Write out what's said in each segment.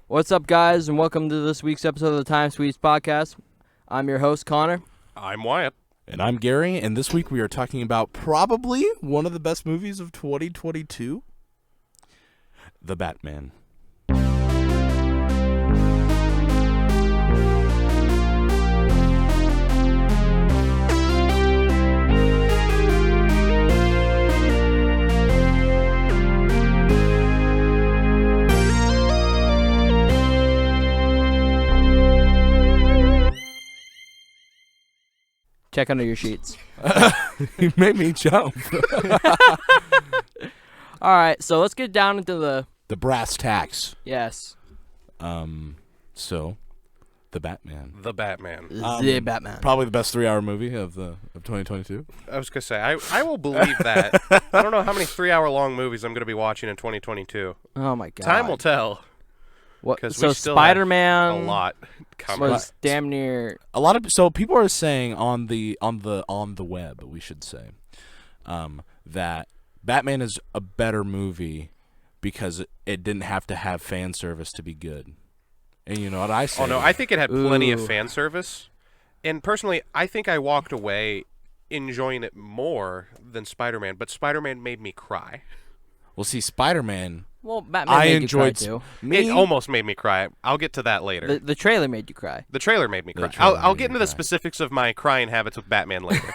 What's up, guys, and welcome to this week's episode of the Time Sweets podcast. I'm your host, Connor. I'm Wyatt. And I'm Gary, and this week we are talking about probably one of the best movies of 2022, The Batman. Check under your sheets. He made me jump. All right, so let's get down into The brass tacks. Yes. So, The Batman. The Batman. The Batman. Probably the best 3-hour movie of 2022. I was going to say, I will believe that. I don't know how many 3-hour-long movies I'm going to be watching in 2022. Oh, my God. Time will tell. What? 'Cause So we still Spider-Man have a lot coming. was damn near... So people are saying on the web, we should say, that Batman is a better movie because it didn't have to have fan service to be good. And you know what I say? Oh, no, I think it had plenty of Ooh. fan service. And personally, I think I walked away enjoying it more than Spider-Man, but Spider-Man made me cry. Well, see, Spider-Man... Well, Batman I made enjoyed you cry, too. It almost made me cry. I'll get to that later. The trailer made you cry. The trailer made me The cry. trailer I'll made get me into the cry. specifics of my crying habits with Batman later.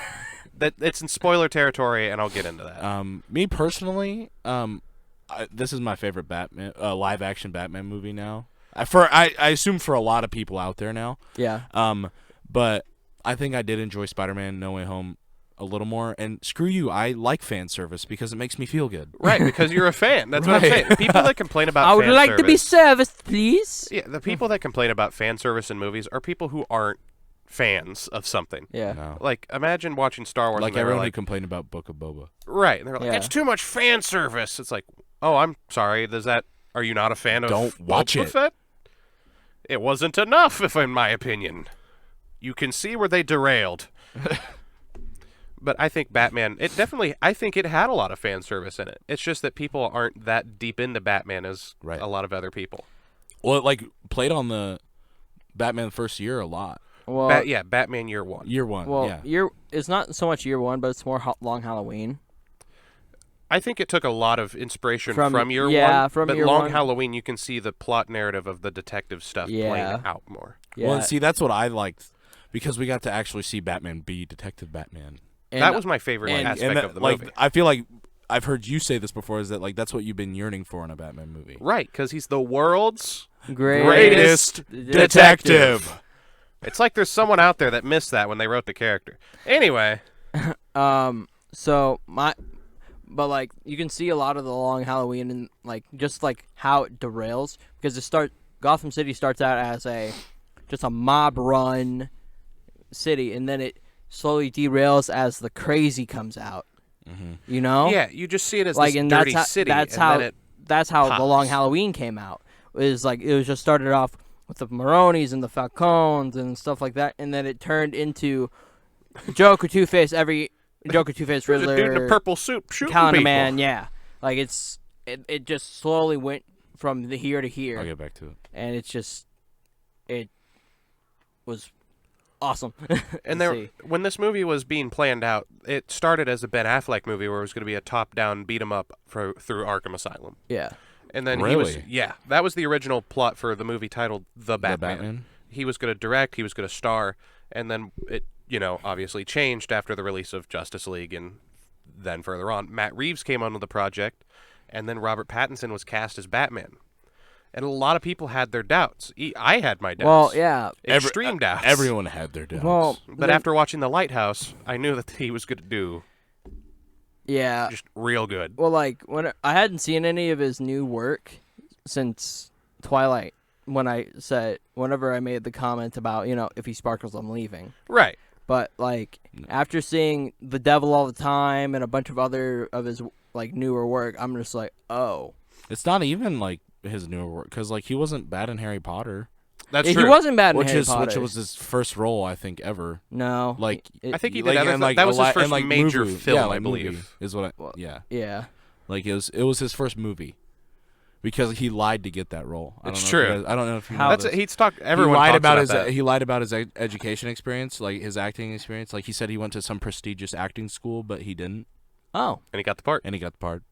It's in spoiler territory, and I'll get into that. Me personally, this is my favorite Batman live-action Batman movie now. I assume for a lot of people out there now. Yeah. But I think I did enjoy Spider-Man No Way Home a little more. And screw you, I like fan service because it makes me feel good. Right, because you're a fan. That's what I'm Right. saying. People that complain about I would fan like to be service- serviced, please. Yeah, the people that complain about fan service in movies are people who aren't fans of something. Yeah. No. Like, imagine watching Star Wars Like and they're everyone who like, complained about Book of Boba. right, and they're like, Yeah. it's too much fan service. It's like, oh, I'm sorry. Are you not a fan of Don't watch Boba it. Fett? It wasn't enough, if in my opinion. You can see where they derailed. But I think Batman, I think it had a lot of fan service in it. It's just that people aren't that deep into Batman as Right. a lot of other people. Well, it played on the Batman first year a lot. Well, Batman Year One. Year one, well, yeah. it's not so much year one, but it's more Long Halloween. I think it took a lot of inspiration From- from Year yeah, One. from but Year Long One. Halloween, you can see the plot narrative of the detective stuff Yeah. playing out more. Yeah. Well, and see, that's what I liked because we got to actually see Batman be Detective Batman. And That was my favorite and- aspect that, of the like, movie. I feel like I've heard you say this before, is that that's what you've been yearning for in a Batman movie. Right, because he's the world's greatest detective. It's like there's someone out there that missed that when they wrote the character. Anyway, So but you can see a lot of the Long Halloween and just how it derails because Gotham City starts out as just a mob run city, and then it slowly derails as the crazy comes out. Mm-hmm. You know? yeah, you just see it as Like, this and dirty that's city. That's and how. then it That's how the Long pops. Halloween came out. It was just started off with the Maronis and the Falcones and stuff like that, and then it turned into Joker, Two-Face, Joker, Two-Face, there's a dude in Riddler, a purple suit shooting Calendar people. Man. Yeah, it just slowly went from the here to here, I'll get back to it. and it was awesome. And to see. when this movie was being planned out, it started as a Ben Affleck movie where it was going to be a top-down beat-em-up through Arkham Asylum. Yeah. And then Really? that was the original plot for the movie titled The Batman. Batman? He was going to direct, he was going to star, and then it, obviously changed after the release of Justice League, and then further on, Matt Reeves came onto the project, and then Robert Pattinson was cast as Batman. And a lot of people had their doubts. I had my doubts. Well, yeah. Extreme doubts. Everyone had their doubts. Well, But after watching The Lighthouse, I knew that he was going to do yeah. just real good. Well, when I hadn't seen any of his new work since Twilight. Whenever I made the comment about if he sparkles, I'm leaving. Right. But after seeing The Devil All the Time and a bunch of other of his newer work, I'm just like, oh, it's not even his newer work because he wasn't bad in Harry Potter, That's he true. wasn't bad in which Harry Potter. which was his first role I think ever. No, Like, I think he Like, did other and, that was his a lot- first and, major movie. film, Yeah, I movie believe. is what I Well, yeah. yeah. It was his first movie. because he lied to get that role. It's true. I don't know if you know How- this. He's talked. Everyone he lied talks about his. That. He lied about his education experience, like his acting experience. Like he said he went to some prestigious acting school, but he didn't, Oh, And he got the part. and he got the part.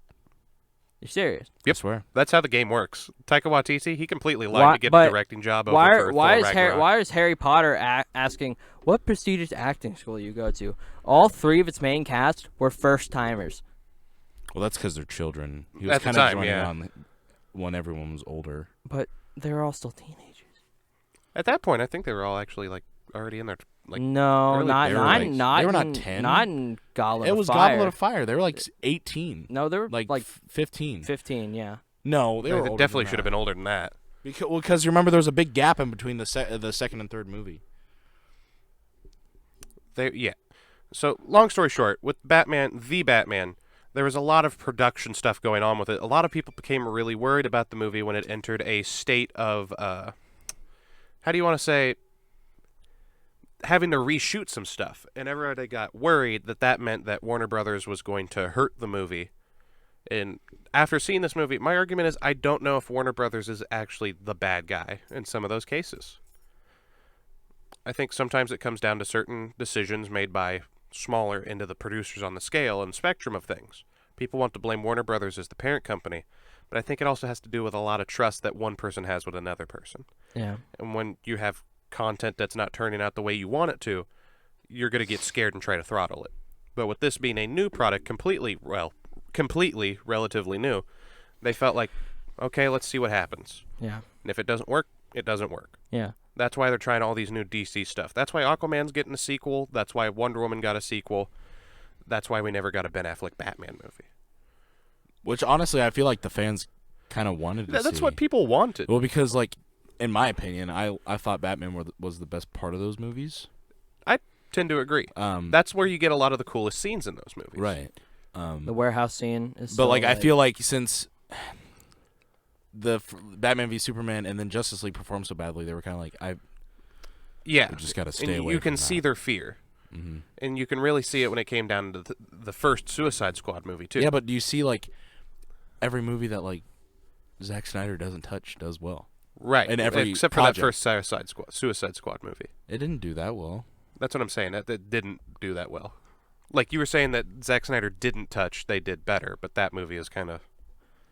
you're serious? I swear. That's how the game works. Taika Waititi, he completely lied to get but the directing job over Why? for Why Thor is Ragnarok. Harry Potter asking what prestigious acting school you go to? All 3 of its main cast were first timers. Well, that's because they're children. He was At the kind of time, running yeah. on when everyone was older. But they're all still teenagers. At that point, I think they were all actually like already in their like. No, early- not they were not like- not they were not in- 10? Not in Goblet It of was Fire. Goblet of Fire. They were like 18, No, they were like like 15. 15. Yeah. No, they were They older definitely than should have that. been older than that. Because you remember there was a big gap in between the second and third movie. Yeah. So long story short, with Batman, there was a lot of production stuff going on with it. A lot of people became really worried about the movie when it entered a state of how do you want to say, having to reshoot some stuff, and everybody got worried that meant that Warner Brothers was going to hurt the movie. And after seeing this movie, my argument is I don't know if Warner Brothers is actually the bad guy in some of those cases. I think sometimes it comes down to certain decisions made by smaller into the producers on the scale and spectrum of things. People want to blame Warner Brothers as the parent company, but I think it also has to do with a lot of trust that one person has with another person. Yeah. And when you have content that's not turning out the way you want it to, you're going to get scared and try to throttle it. But with this being a new product, completely relatively new, they felt like, okay, let's see what happens. Yeah. And if it doesn't work, it doesn't work. Yeah. That's why they're trying all these new DC stuff. That's why Aquaman's getting a sequel. That's why Wonder Woman got a sequel. That's why we never got a Ben Affleck Batman movie. Which honestly, I feel like the fans kind of wanted to see. That's what people wanted. Well, because like, in my opinion, I thought Batman was the best part of those movies. I tend to agree. That's where you get a lot of the coolest scenes in those movies. Right. The warehouse scene is. But so, like, I feel like since the Batman v Superman and then Justice League performed so badly, they were kind of like, Yeah. we just got to And stay away. you can from see that. their fear. Mm-hmm. And you can really see it when it came down to the first Suicide Squad movie, too. Yeah, but do you see like every movie that like Zack Snyder doesn't touch does well? Right. in every Except project. for that first Suicide Squad movie. It didn't do that well. That's what I'm saying. That didn't do that well. Like you were saying that Zack Snyder didn't touch, they did better, but that movie is kind of...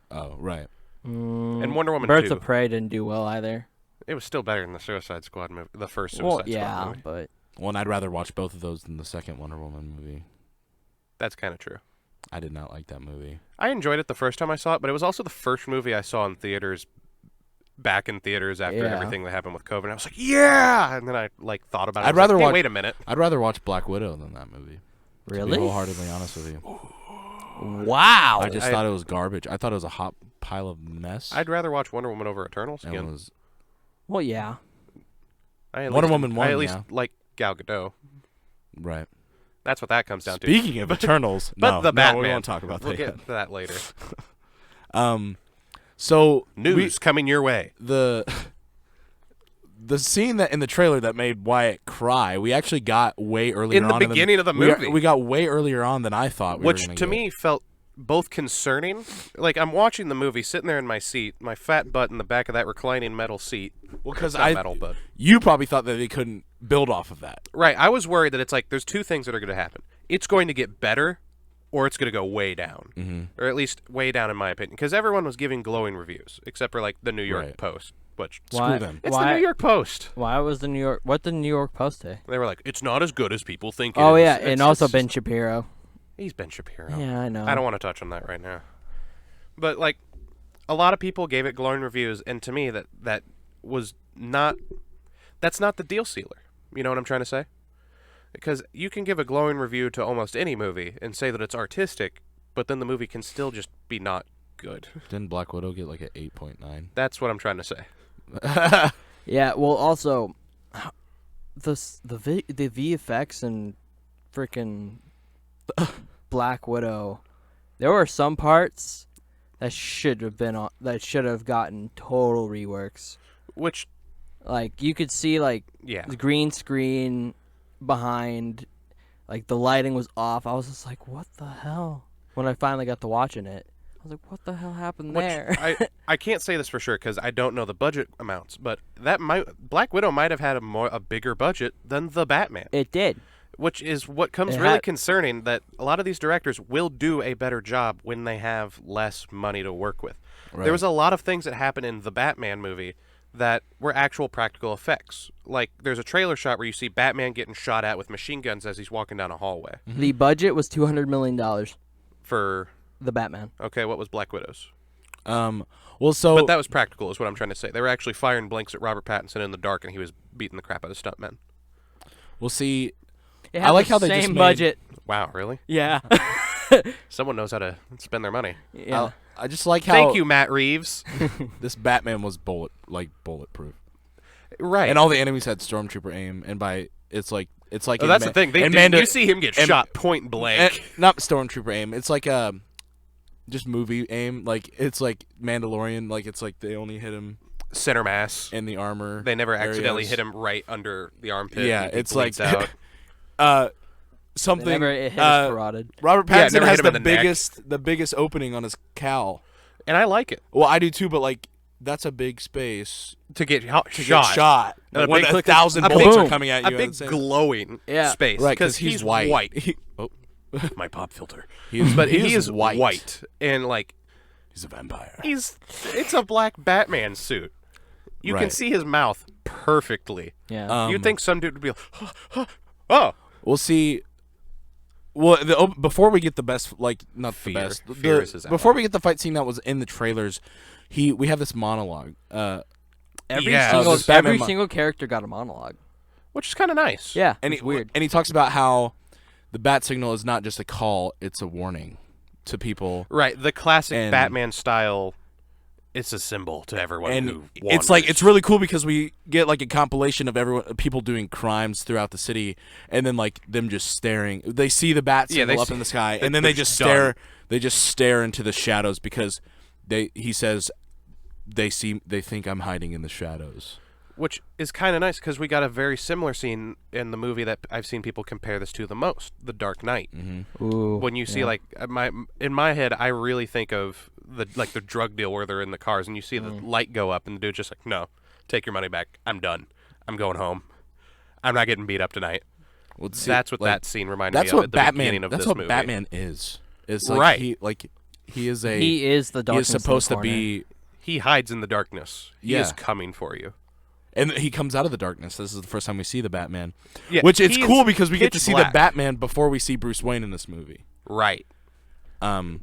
Oh, right. And Wonder Woman Birds 2, of Prey didn't do well either. it was still better than the Suicide Squad movie, the first Suicide Well, Squad yeah, movie. but Well, and I'd rather watch both of those than the second Wonder Woman movie. That's kind of true. I did not like that movie. I enjoyed it the first time I saw it, but it was also the first movie I saw in theaters, back in theaters after Yeah. everything that happened with COVID. And I was like, yeah! And then I like thought about it. I'd I was rather like, hey, watch- wait a minute. I'd rather watch Black Widow than that movie. To be really? wholeheartedly honest with you. Wow. I just thought it was garbage. I thought it was a hot pile of mess. I'd rather watch Wonder Woman over Eternals and again. was Well, yeah. Wonder Woman I won, at least yeah. like Gal Gadot. right. That's what that comes down to. Speaking of Eternals, But no, the Batman. we won't talk about We'll that. get to that later. So News coming your way. the scene that in the trailer that made Wyatt cry, we actually got way earlier In the on beginning of the movie. We got way earlier on than I thought. Which were to gonna me felt both concerning. Like I'm watching the movie, sitting there in my seat, my fat butt in the back of that reclining metal seat. well, because Not metal, but you probably thought that they couldn't build off of that. right. I was worried that it's like there's two things that are going to happen. It's going to get better, or it's going to go way down, or at least way down in my opinion. Because everyone was giving glowing reviews, except for like the New York Right. Post, which Why, them. it's the New York Post. Why was the New York? What did the New York Post say? They were like, it's not as good as people think. Oh it is. yeah, It's- and also it's- Ben Shapiro. He's Ben Shapiro. Yeah, I know. I don't want to touch on that right now. But like a lot of people gave it glowing reviews, and to me that was not that's not the deal sealer. You know what I'm trying to say? Because you can give a glowing review to almost any movie and say that it's artistic, but then the movie can still just be not good. Didn't Black Widow get like an 8.9? That's what I'm trying to say. Yeah. Well, also, the VFX and freaking Black Widow, there were some parts that should have gotten total reworks. Which Like you could see like yeah. the green screen behind, like the lighting was off. I was just like, what the hell? When I finally got to watching it, I was like, what the hell happened Which there? I can't say this for sure because I don't know the budget amounts, but Black Widow might have had a bigger budget than the Batman. It did. Which is what comes It really had- concerning, that a lot of these directors will do a better job when they have less money to work with. Right. There was a lot of things that happened in the Batman movie that were actual practical effects. Like, there's a trailer shot where you see Batman getting shot at with machine guns as he's walking down a hallway. The budget was $200 million. For, The Batman. okay, what was Black Widow's? Well, so But that was practical, is what I'm trying to say. They were actually firing blanks at Robert Pattinson in the dark, and he was beating the crap out of stuntmen. we'll see. It I had like the how they just same made- budget. Wow, really? Yeah. Someone knows how to spend their money. Yeah. I just like how Thank you, Matt Reeves. this Batman was bulletproof, Right. and all the enemies had stormtrooper aim, and it's like Oh, that's the thing. You see him get shot point blank. not stormtrooper aim. It's like just movie aim. Like it's like Mandalorian. Like it's like they only hit him Center mass. in the armor. They never accidentally areas. hit him right under the armpit. Yeah, and he it's like bleeds out. Something. Never it hit his carotid. Robert Yeah, Pattinson never has hit him the in the neck. biggest opening on his cowl. And I like it. Well, I do too, but like that's a big space To get to shot. get shot. And Like, when big- 1,000 a bullets big- are coming at you. A big glowing Yeah. space. Right, because he's white. Oh, my pop filter. But He is white. And, like, He's a vampire. it's a black Batman suit. You can Right. see his mouth perfectly. Yeah. You'd think some dude would be like, oh. We'll see. Well, before we get the best, like not Fear. the best, Fear is his before ally. we get the fight scene that was in the trailers, we have this monologue. Every Yeah. single This Batman every single character got a monologue. Which is kind of nice. Yeah. and it's weird. And he talks about how the bat signal is not just a call; it's a warning to people. Right. The classic And- Batman style, it's a symbol to everyone who And it's like it's really cool because we get like a compilation of people doing crimes throughout the city, and then like them just staring. They see the bat Yeah, signal they up see- in the sky, they're and then they just just done. stare. They just stare into the shadows because he says they think I'm hiding in the shadows. Which is kind of nice because we got a very similar scene in the movie that I've seen people compare this to the most, The Dark Knight. Ooh. When you see like in my head, I really think of the drug deal where they're in the cars and you see the light go up and the dude's just like, no, take your money back. I'm done. I'm going home. I'm not getting beat up tonight. Well, see, That's what like, that scene reminded That's me of what at the Batman. beginning of That's this what movie. Batman is. It's like Right. he is a He is the he darkness is in the supposed to corner. be. He hides in the darkness. He Yeah. is coming for you. And he comes out of the darkness. This is the first time we see the Batman. Yeah, Which it's he cool is because we get to pitch see black. the Batman before we see Bruce Wayne in this movie. Right.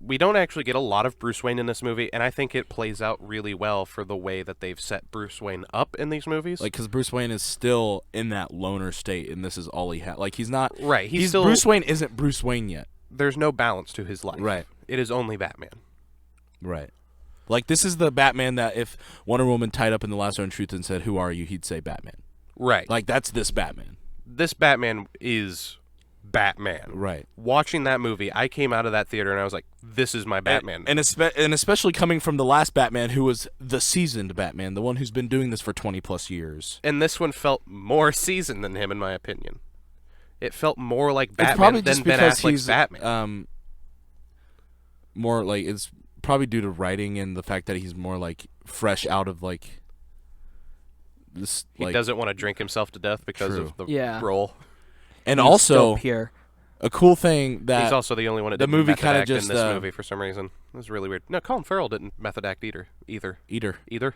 We don't actually get a lot of Bruce Wayne in this movie, and I think it plays out really well for the way that they've set Bruce Wayne up in these movies. Like, because Bruce Wayne is still in that loner state, and this is all he had. Like, he's not. Right, he's still- Bruce Wayne isn't Bruce Wayne yet. There's no balance to his life. Right. It is only Batman. Right. Like, this is the Batman that if Wonder Woman tied up in the Lasso of Truth and said, "Who are you?" he'd say Batman. Right. Like, that's this Batman. This Batman is Batman. Right. Watching that movie, I came out of that theater and I was like, this is my Batman. And especially coming from the last Batman, who was the seasoned Batman, the one who's been doing this for 20+ years. And this one felt more seasoned than him, in my opinion. It felt more like It's Batman probably than just Ben because Affleck's he's Batman. more like it's probably due to writing and the fact that he's more like fresh out of like this. He doesn't want to drink himself to death because True. of the Yeah. role. and He's also still pure. a cool thing that He's also the only one that the didn't movie method kinda act just, in this movie for some reason. It was really weird. No, Colin Farrell didn't method act either. Eater. Eater.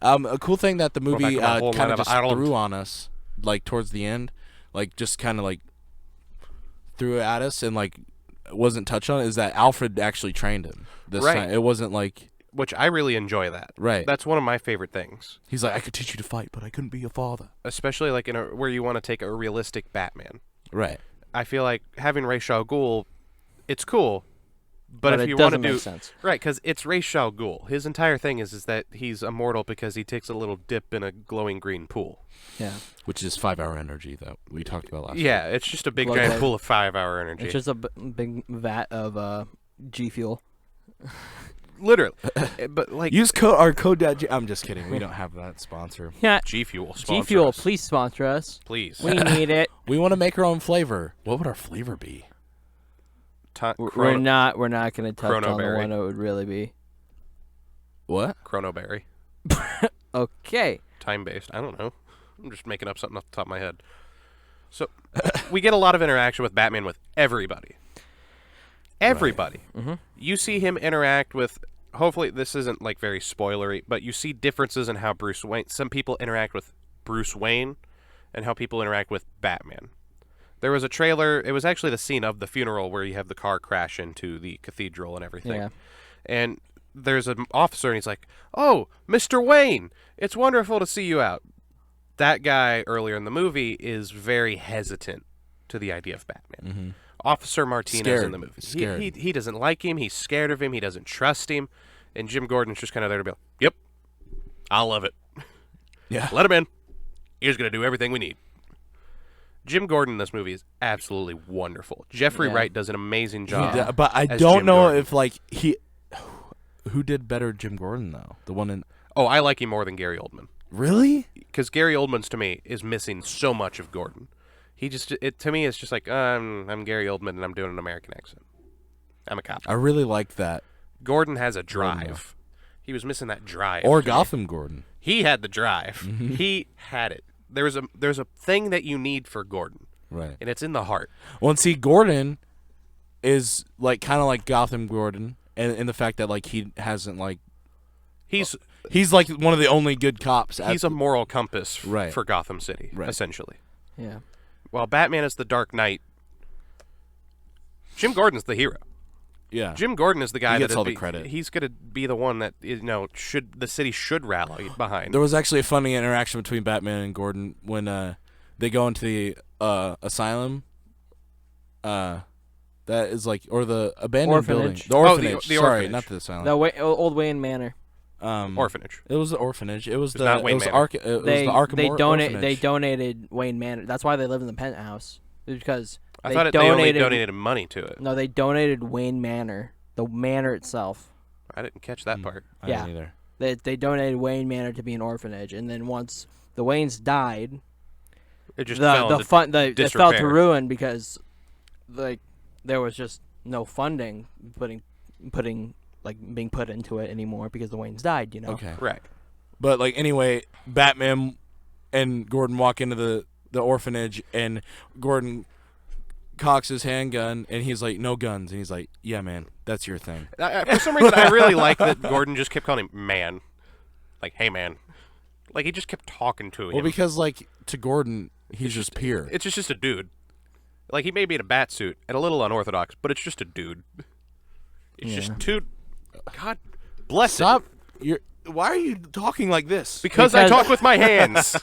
A cool thing that the Go back movie to my whole kind line of of just Ireland. threw on us, like towards the end, like just kind of like threw it at us and like wasn't touched on, is that Alfred actually trained him this Right. time. It wasn't like Which I really enjoy that. Right. That's one of my favorite things. he's like, I could teach you to fight, but I couldn't be your father. Especially like where you want to take a realistic Batman. Right. I feel like having Ra's al Ghul, it's cool, but if it you want to doesn't do make sense. right, because it's Ra's al Ghul. His entire thing is that he's immortal because he takes a little dip in a glowing green pool. Yeah. Which is 5-hour energy that we talked about last Yeah, it's just a big Blood giant light. pool of 5-hour energy. It's just a big vat of G Fuel. Literally, but like Use our code. I'm just kidding. We don't have that sponsor. Yeah. G Fuel. G Fuel, please sponsor us. please. We need it. We want to make our own flavor. What would our flavor be? We're not going to touch on the Chronoberry. one it would really be. What? Chronoberry. Okay. Time-based. I don't know. I'm just making up something off the top of my head. So, we get a lot of interaction with Batman with everybody. Everybody. Right. Mm-hmm. You see him interact with... Hopefully, this isn't, like, very spoilery, but you see differences in how Bruce Wayne... Some people interact with Bruce Wayne and how people interact with Batman. There was a trailer... It was actually the scene of the funeral where you have the car crash into the cathedral and everything. Yeah. And there's an officer, and he's like, "Oh, Mr. Wayne, it's wonderful to see you out." That guy, earlier in the movie, is very hesitant to the idea of Batman. Mm-hmm. Officer Martinez Scared. in the movie. Scared. He doesn't like him. He's scared of him. He doesn't trust him. And Jim Gordon's just kind of there to be like, "Yep, I love it. Yeah. Let him in. He's going to do everything we need." Jim Gordon in this movie is absolutely wonderful. Jeffrey Yeah. Wright does an amazing job. But I as don't Jim know Gordon. if like he. Who did better, Jim Gordon though? The one in. Oh, I like him more than Gary Oldman. Really? Because Gary Oldman's, to me, is missing so much of Gordon. He just, to me, it's just like, I'm Gary Oldman and I'm doing an American accent. I'm a cop. I really liked that. Gordon has a Gordon, drive. He was missing that drive. Or to me. Gotham Gordon. He had the drive. He had it. There's a thing that you need for Gordon, Right. and it's in the heart. Well, and see, Gordon is like kind of like Gotham Gordon, and in the fact that like he hasn't like He's like one of the only good cops. he's a moral compass Right. for Gotham City, Right. essentially. Yeah. While Batman is the Dark Knight, Jim Gordon's the hero. yeah. Jim Gordon is the guy He gets that all the credit. He's going to be the one that the city should rally behind. There was actually a funny interaction between Batman and Gordon when they go into the asylum. That is like, or the abandoned building. Orphanage. The Oh, the orphanage. Sorry, orphanage. not the asylum. The Old Wayne Manor. Orphanage. It was the orphanage. It was It's not Wayne Manor. it was They the Arkham donate. orphanage. They donated Wayne Manor. That's why they live in the penthouse. It's because I they thought they only donated money to it. No, they donated Wayne Manor, the manor itself. I didn't catch that part. I Yeah. didn't either. They donated Wayne Manor to be an orphanage, and then once the Waynes died, It just fell the into fun it fell to disrepair. ruin because like there was just no funding being put into it anymore because the Waynes died. You know. Okay. Right. But like anyway, Batman and Gordon walk into the orphanage, and Gordon cocks his handgun, and he's like, "No guns," and he's like, "Yeah, man, that's your thing." For some reason, I really like that Gordon just kept calling him man. Like, "Hey, man." Like, he just kept talking to him. Well, because like to Gordon, he's just pure. It's just a dude. Like, he may be in a bat suit and a little unorthodox, but it's just a dude. It's just two... God bless it. Stop! Why are you talking like this? Because I talk with my hands.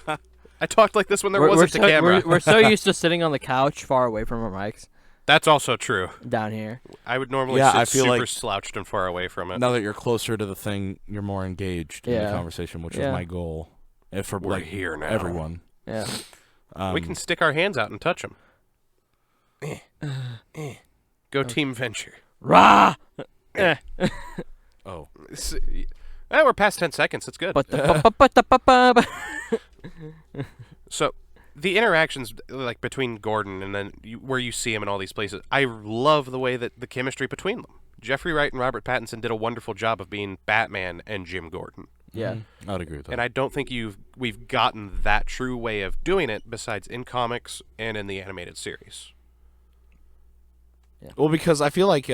I talked like this when there wasn't a camera. We're so used to sitting on the couch far away from our mics That's also true. down here. I would normally Yeah, sit I feel super like- slouched and far away from it. Now that you're closer to the thing, you're more engaged in Yeah. the conversation, which Yeah. is my goal. And for We're like here now. everyone. Yeah. We can stick our hands out and touch them. Go Team Venture. Rah! Oh, We're past 10 seconds. That's good. But the So, the interactions like between Gordon and then where you see him in all these places, I love the way that the chemistry between them. Jeffrey Wright and Robert Pattinson did a wonderful job of being Batman and Jim Gordon. yeah. I'd agree with that. And I don't think we've gotten that true way of doing it besides in comics and in the animated series. Well, because I feel like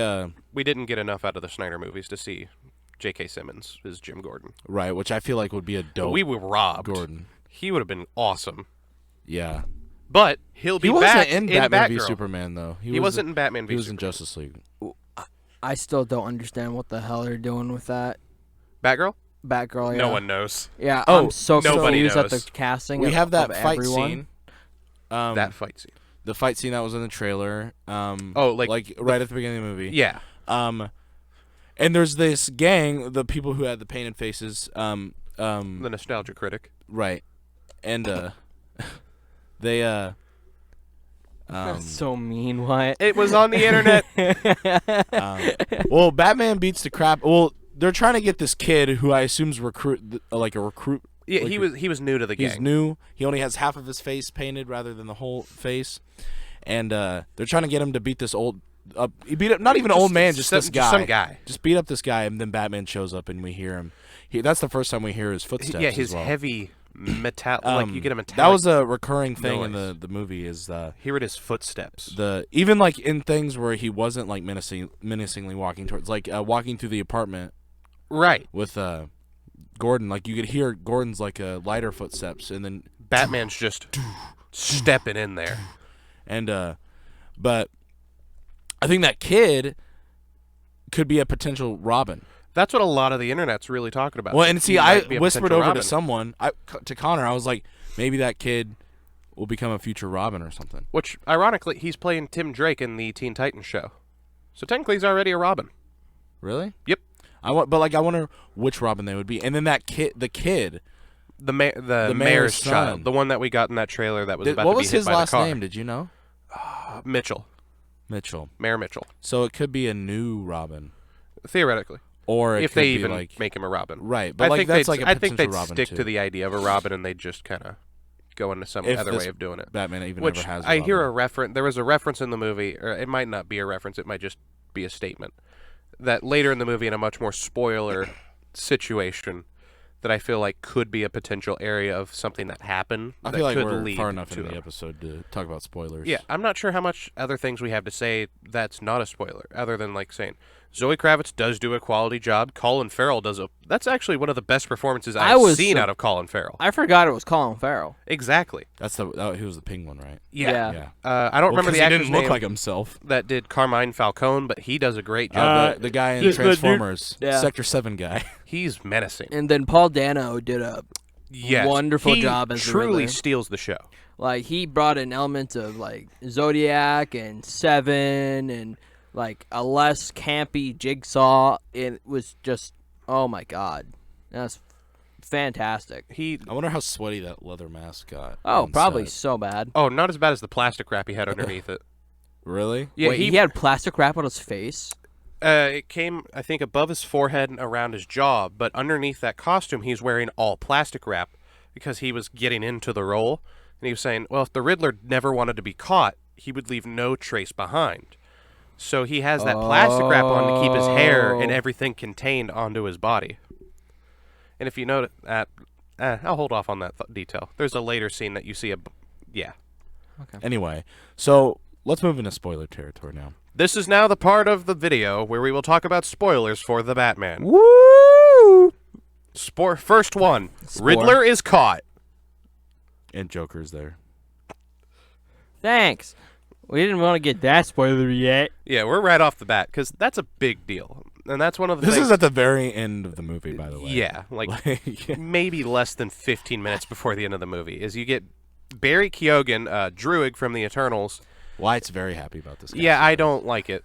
We didn't get enough out of the Snyder movies to see J.K. Simmons as Jim Gordon. right, which I feel like would be a dope. We were robbed. Gordon. He would have been awesome. Yeah. But he'll be He wasn't back in Batman v Batgirl. Superman though. He wasn't in Batman v He was in Superman. Justice League. I still don't understand what the hell they're doing with that Batgirl? Batgirl. Yeah. No one knows. Yeah. Oh, I'm so nobody confused at knows. the casting. We have that of fight everyone. scene. That fight scene. The fight scene that was in the trailer. Like right at the beginning of the movie. Yeah. And there's this gang, the people who had the painted faces. The Nostalgia Critic. Right, and they That's so mean, Wyatt. It was on the internet. well, Batman beats the crap. Well, they're trying to get this kid who I assume's a recruit. Yeah, Like, he was new to the gang. He's new. He only has half of his face painted rather than the whole face, and they're trying to get him to beat this old he beat up not even an old man, just this guy. Some guy. Just beat up this guy, and then Batman shows up, and we hear him. That's the first time we hear his footsteps. Yeah, his as well. heavy metal. Like you get a metallic. That was a recurring thing in noise. the movie. Is hear it his footsteps. Even like in things where he wasn't like menacingly walking towards, like walking through the apartment, right? With Gordon, like you could hear Gordon's like lighter footsteps, and then Batman's just stepping in there. And but I think that kid could be a potential Robin. That's what a lot of the internet's really talking about. Well, and see, He I might be a whispered potential over Robin. to someone, to Connor, I was like, maybe that kid will become a future Robin or something. Which, ironically, he's playing Tim Drake in the Teen Titans show. So technically he's already a Robin. Really? Yep. I wonder which Robin they would be. And then that kid, the mayor's child, the one that we got in that trailer that was about what to be was hit his by the last car. name? Did you know? Mitchell. Mayor Mitchell. So it could be a new Robin, Theoretically. or it If could they be even like, make him a Robin. right? But I like think that's they'd, like a I think potential they'd Robin stick too. to the idea of a Robin, and they'd just kind of go into some If other this way of doing it. Batman even Which ever has. I hear Robin. a reference. There was a reference in the movie, or it might not be a reference. It might just be a statement that later in the movie, in a much more spoiler situation, that I feel like could be a potential area of something that happened. I that feel like could we're lead far enough to into the him. episode to talk about spoilers. Yeah, I'm not sure how much other things we have to say that's not a spoiler, other than like saying Zoe Kravitz does do a quality job. Colin Farrell does that's actually one of the best performances I've seen out of Colin Farrell. I forgot it was Colin Farrell. Exactly. That's he was the Penguin, right? Yeah. I don't remember the he actor's didn't look name like himself. that did Carmine Falcone, but he does a great job. The guy in the dude- Transformers, yeah. Sector 7 guy. He's menacing. And then Paul Dano did a wonderful he job as the truly Riddler. steals the show. Like, he brought an element of, like, Zodiac and Seven and, like, a less campy Jigsaw. It was just, oh, my God. That's fantastic. I wonder how sweaty that leather mask got. Oh, on probably set. so bad. Oh, not as bad as the plastic wrap he had underneath it. Really? Yeah, Wait, he had plastic wrap on his face? It came, I think, above his forehead and around his jaw, but underneath that costume, he's wearing all plastic wrap because he was getting into the role. And he was saying, well, if the Riddler never wanted to be caught, he would leave no trace behind. So he has that plastic wrap on to keep his hair and everything contained onto his body. And if you note that, I'll hold off on that detail. There's a later scene that you see yeah. Okay. Anyway, so let's move into spoiler territory now. This is now the part of the video where we will talk about spoilers for The Batman. Woo! First one, Riddler is caught. And Joker's there. Thanks. We didn't want to get that spoiler yet. Yeah, we're right off the bat because that's a big deal, and that's one of the This things. is at the very end of the movie, by the way. Yeah, like Yeah. maybe less than 15 minutes before the end of the movie is you get Barry Keoghan, Druid from the Eternals. Wyatt's very happy about this. Yeah, I don't like it.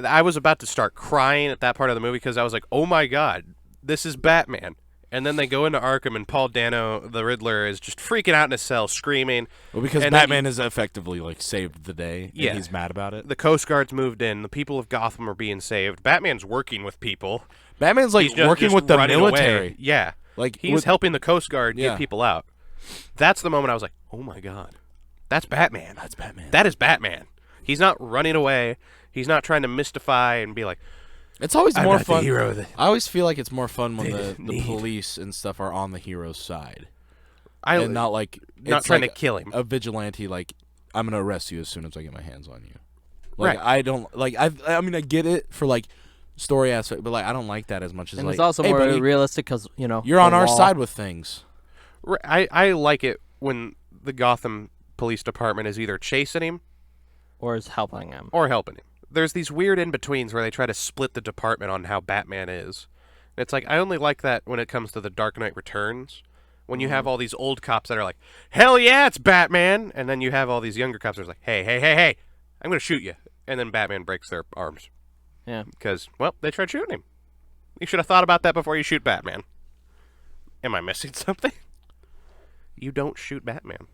I was about to start crying at that part of the movie because I was like, oh my God, this is Batman. And then they go into Arkham, and Paul Dano, the Riddler, is just freaking out in his cell, screaming. Well, because And then Batman has effectively like saved the day, and Yeah. he's mad about it. The Coast Guard's moved in. The people of Gotham are being saved. Batman's working with people. Batman's like He's just working with the running military. away. Yeah. Like He's with- helping the Coast Guard Yeah. get people out. That's the moment I was like, oh my God. That's Batman. That's Batman. That is Batman. He's not running away. He's not trying to mystify and be like, It's always I'm more not the fun. hero that I always feel like it's more fun when the need. police and stuff are on the hero's side, I and not like not it's trying like to kill him. a vigilante. Like I'm gonna arrest you as soon as I get my hands on you. Like Right. I don't like. I mean I get it for like story aspect, but like I don't like that as much as And like. it's also hey, more buddy, realistic because, you're on the our law. side with things. I like it when the Gotham Police Department is either chasing him Or is helping him. or helping him. There's these weird in-betweens where they try to split the department on how Batman is. And it's like, I only like that when it comes to the Dark Knight Returns. When you have all these old cops that are like, hell yeah, it's Batman! And then you have all these younger cops that are like, hey, I'm going to shoot you. And then Batman breaks their arms. Yeah. Because, well, they tried shooting him. You should have thought about that before you shoot Batman. Am I missing something? You don't shoot Batman.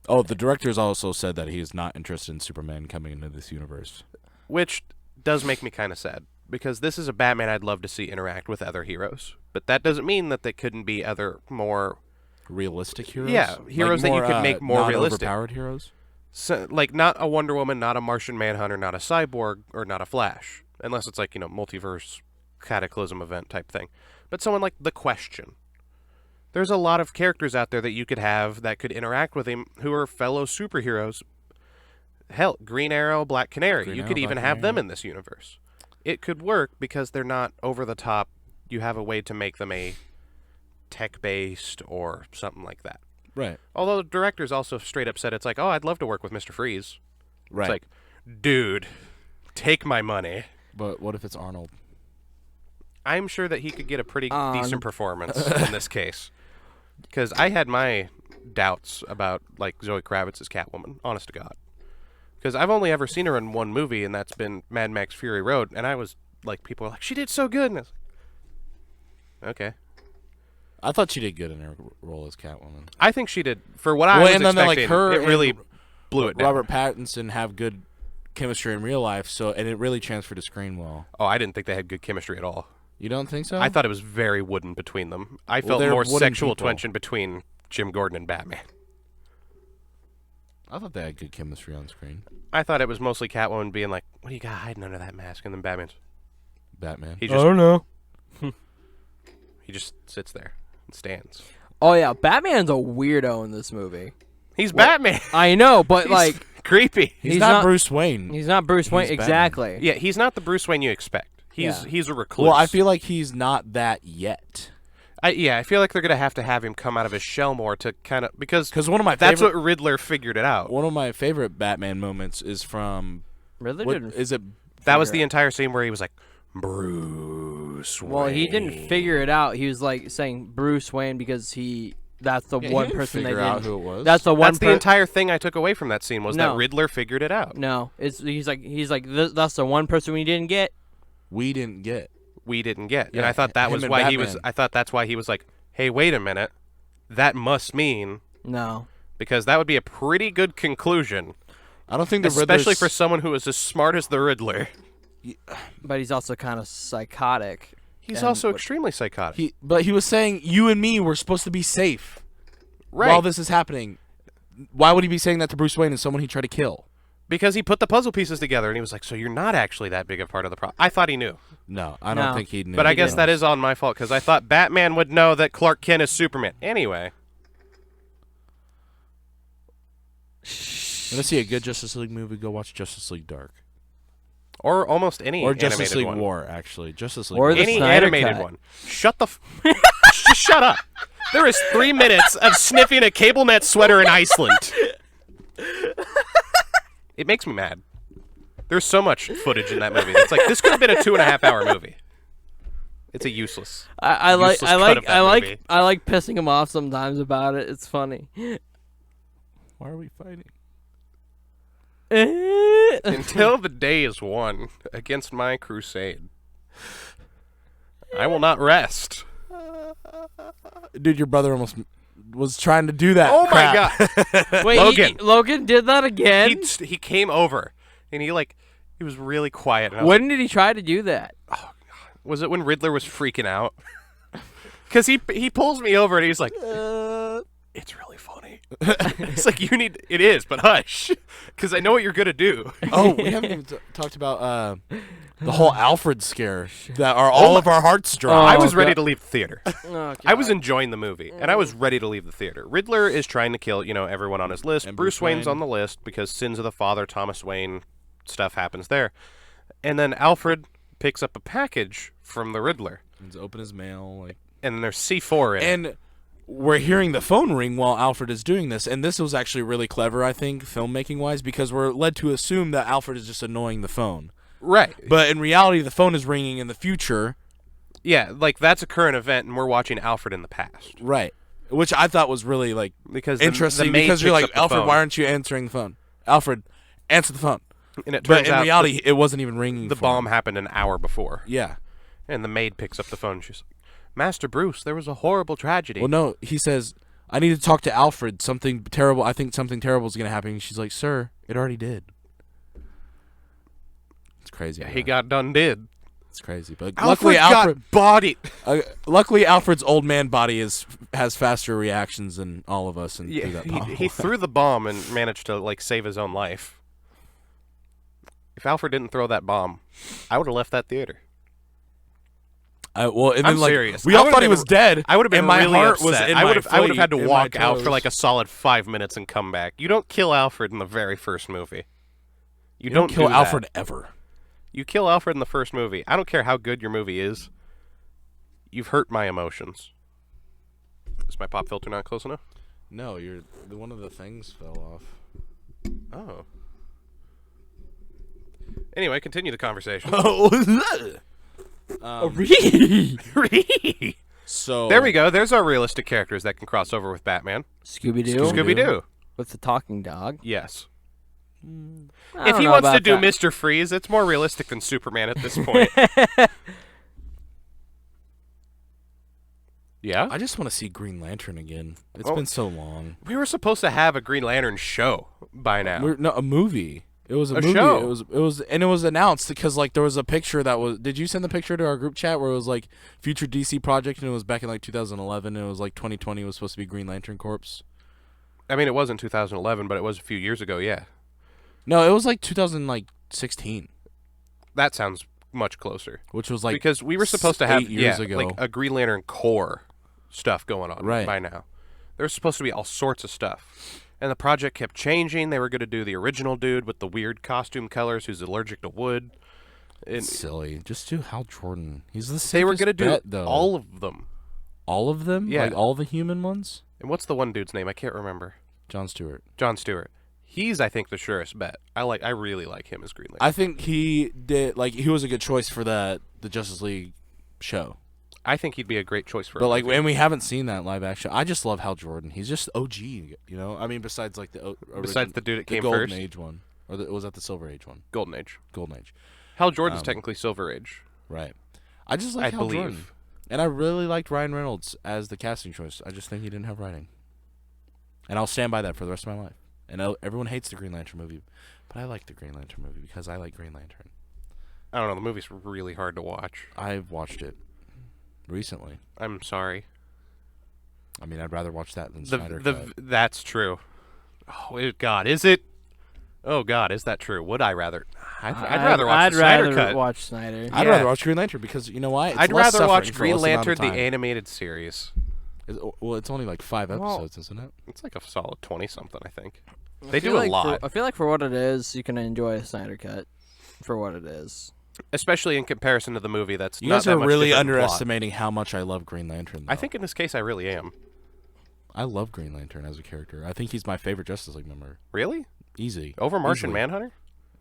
Oh, the director's also said that he is not interested in Superman coming into this universe. Which does make me kind of sad. Because this is a Batman I'd love to see interact with other heroes. But that doesn't mean that they couldn't be other more... Realistic heroes? Yeah, heroes that you could make more realistic. Overpowered heroes? So, like, not a Wonder Woman, not a Martian Manhunter, not a Cyborg, or not a Flash. Unless it's like, multiverse cataclysm event type thing. But someone like The Question. There's a lot of characters out there that you could have that could interact with him who are fellow superheroes. Hell, Green Arrow, Black Canary. You could even have them in this universe. It could work because they're not over the top. You have a way to make them a tech-based or something like that. Right. Although the directors also straight up said it's like, oh, I'd love to work with Mr. Freeze. Right. It's like, dude, take my money. But what if it's Arnold? I'm sure that he could get a pretty decent performance in this case. Because I had my doubts about, like, Zoe Kravitz's Catwoman, honest to God. Because I've only ever seen her in one movie, and that's been Mad Max Fury Road, and I was, like, people were like, she did so good. And I was like, okay. I thought she did good in her role as Catwoman. I think she did. For what I was expecting, like her it really blew it down. Robert Pattinson have good chemistry in real life, and it really transferred to screen well. Oh, I didn't think they had good chemistry at all. You don't think so? I thought it was very wooden between them. I felt they're more wooden sexual people. tension between Jim Gordon and Batman. I thought they had good chemistry on screen. I thought it was mostly Catwoman being like, what do you got hiding under that mask? And then Batman. He just, I don't know. he just sits there and stands. Oh yeah, Batman's a weirdo in this movie. He's Batman. I know, but He's like creepy. He's not Bruce Wayne. he's not Bruce Wayne. Batman. Exactly. Yeah, he's not the Bruce Wayne you expect. He's a recluse. Well, I feel like he's not that yet. I feel like they're gonna have to have him come out of his shell more to kind of because One of my that's favorite, what Riddler figured it out. one of my favorite Batman moments is from Riddler what, didn't. is it? That was the entire scene where he was like, Bruce Wayne. Well, he didn't figure it out. He was like saying Bruce Wayne because that's the one person they figure didn't. out who it was. That's the one. That's the entire thing I took away from that scene was No. that Riddler figured it out. No, he's like that's the one person we didn't get. we didn't get. We didn't get. And Yeah, I thought that him was and why he was Batman. I thought that's why he was like, "Hey, wait a minute. That must mean," No. because that would be a pretty good conclusion, I don't think the especially Riddler's, for someone who is as smart as the Riddler. But he's also kind of psychotic. He's And also what- extremely psychotic. But he was saying you and me were supposed to be safe Right. while this is happening. Why would he be saying that to Bruce Wayne and someone he tried to kill? Because he put the puzzle pieces together and he was like, "So you're not actually that big a part of the problem." I thought he knew. No, I don't No. think he knew. But I guess that is on my fault because I thought Batman would know that Clark Kent is Superman. Anyway, Want to see a good Justice League movie? Go watch Justice League Dark or almost any or animated Justice League one. War. Actually, Justice League. Or War. the Any Snyder animated Cut. one. Shut the just shut up. There is 3 minutes of sniffing a cable net sweater in Iceland. It makes me mad. There's so much footage in that movie. It's like this could have been a 2.5-hour movie. It's a useless. I like Useless cut of that movie. I like pissing him off sometimes about it. It's funny. Why are we fighting? Until the day is won against my crusade, I will not rest. Dude, your brother almost was trying to do that. Oh crap. my god! Wait, Logan. Logan did that again. He came over and he was really quiet. And I was When did he try to do that? Was it when Riddler was freaking out? Because he pulls me over and he's like, "It's really funny." It's like it is, but hush, because I know what you're gonna do. Oh, we haven't even talked about the whole Alfred scare that are all of our hearts dropped. I was ready God. to leave the theater. Oh, I was enjoying the movie, and I was ready to leave the theater. Riddler is trying to kill, everyone on his list. And Bruce Bruce Wayne's Wayne. on the list because Sins of the Father, Thomas Wayne stuff happens there. And then Alfred picks up a package from the Riddler, He's open his mail, and there's C4 in it. and we're hearing the phone ring while Alfred is doing this, and this was actually really clever, I think, filmmaking wise, because we're led to assume that Alfred is just annoying the phone. Right. But in reality, the phone is ringing in the future. Yeah, that's a current event, and we're watching Alfred in the past. Right. Which I thought was really Because interesting the maid because you're picks like, up the Alfred, phone, why aren't you answering the phone? Alfred, answer the phone. And it But turns in out reality, it wasn't even ringing. the for bomb him. happened an hour before. Yeah. And the maid picks up the phone. And she's like, "Master Bruce, there was a horrible tragedy." Well, no, he says, I need to talk to Alfred. Something terrible. I think something terrible is going to happen. And she's like, sir, it already did. It's crazy. Yeah, man. he got done did. It's crazy, but Alfred got bodied. Luckily, Alfred's old man body has faster reactions than all of us, and threw that bomb he threw the bomb and managed to like save his own life. If Alfred didn't throw that bomb, I would have left that theater. Well, and I'm then, like, serious. we all thought he was dead. I would have been and my really heart upset. was in I would my have had to feet, walk in my out for toes. like a solid 5 minutes and come back. You don't kill Alfred in the very first movie. You don't kill do that. Alfred ever. You kill Alfred in the first movie. I don't care how good your movie is. You've hurt my emotions. Is my pop filter not close enough? No, one of the things fell off. Oh. Anyway, continue the conversation. So there we go. There's our realistic characters that can cross over with Batman. Scooby-Doo. Scooby-Doo. With the talking dog. Yes. I If don't he know wants to about do that. Mr. Freeze, it's more realistic than Superman at this point. Yeah? I just want to see Green Lantern again. It's been so long. We were supposed to have a Green Lantern show by now. A movie. It was a movie. show. It was announced because like there was a picture that was. Did you send the picture to our group chat where it was like future DC project and it was back in like 2011 and it was like 2020 was supposed to be Green Lantern Corps? I mean, it wasn't 2011, but it was a few years ago, yeah. No, it was like 2016. That sounds much closer. Which was like because we were supposed to have 8 years ago. like a Green Lantern Corps stuff going on Right. by now. There was supposed to be all sorts of stuff. And the project kept changing. They were going to do the original dude with the weird costume colors who's allergic to wood. And silly. Just do Hal Jordan. He's the safest they were going to do bet, though. all of them. All of them? Yeah. Like all the human ones? And what's the one dude's name? I can't remember. Jon Stewart. Jon Stewart. He's, I think, the surest bet. I really like him as Green Lantern. I think he was a good choice for the Justice League show. I think he'd be a great choice for. But like, and we haven't seen that live action. I just love Hal Jordan. He's just OG, you know. I mean, besides like besides the dude that the came Golden first, Age one, or was that the Silver Age one? Golden Age. Golden Age. Hal Jordan's technically Silver Age. Right. I just like I Hal believe. Jordan, and I really liked Ryan Reynolds as the casting choice. I just think he didn't have writing, and I'll stand by that for the rest of my life. And everyone hates the Green Lantern movie, but I like the Green Lantern movie because I like Green Lantern. I don't know. The movie's really hard to watch. I've watched it recently. I'm sorry. I mean, I'd rather watch that than Snyder Cut. That's true. Oh God, is it? Oh God, is that true? Would I rather? I'd rather watch the Snyder Cut. Watch Snyder. I'd Yeah. rather watch Green Lantern because you know why? It's I'd less rather suffering watch for Green less amount of Lantern the time. animated series. Well, it's only like 5 episodes, isn't it? It's like a solid 20-something, I think. I They feel do a like lot, I feel like for what it is, you can enjoy a Snyder Cut for what it is. especially in comparison to the movie. That's You not guys that are much really different plot. underestimating how much I love Green Lantern. Though. I think in this case, I really am. I love Green Lantern as a character. I think he's my favorite Justice League member. Really? Easy. Over Martian Easily. Manhunter?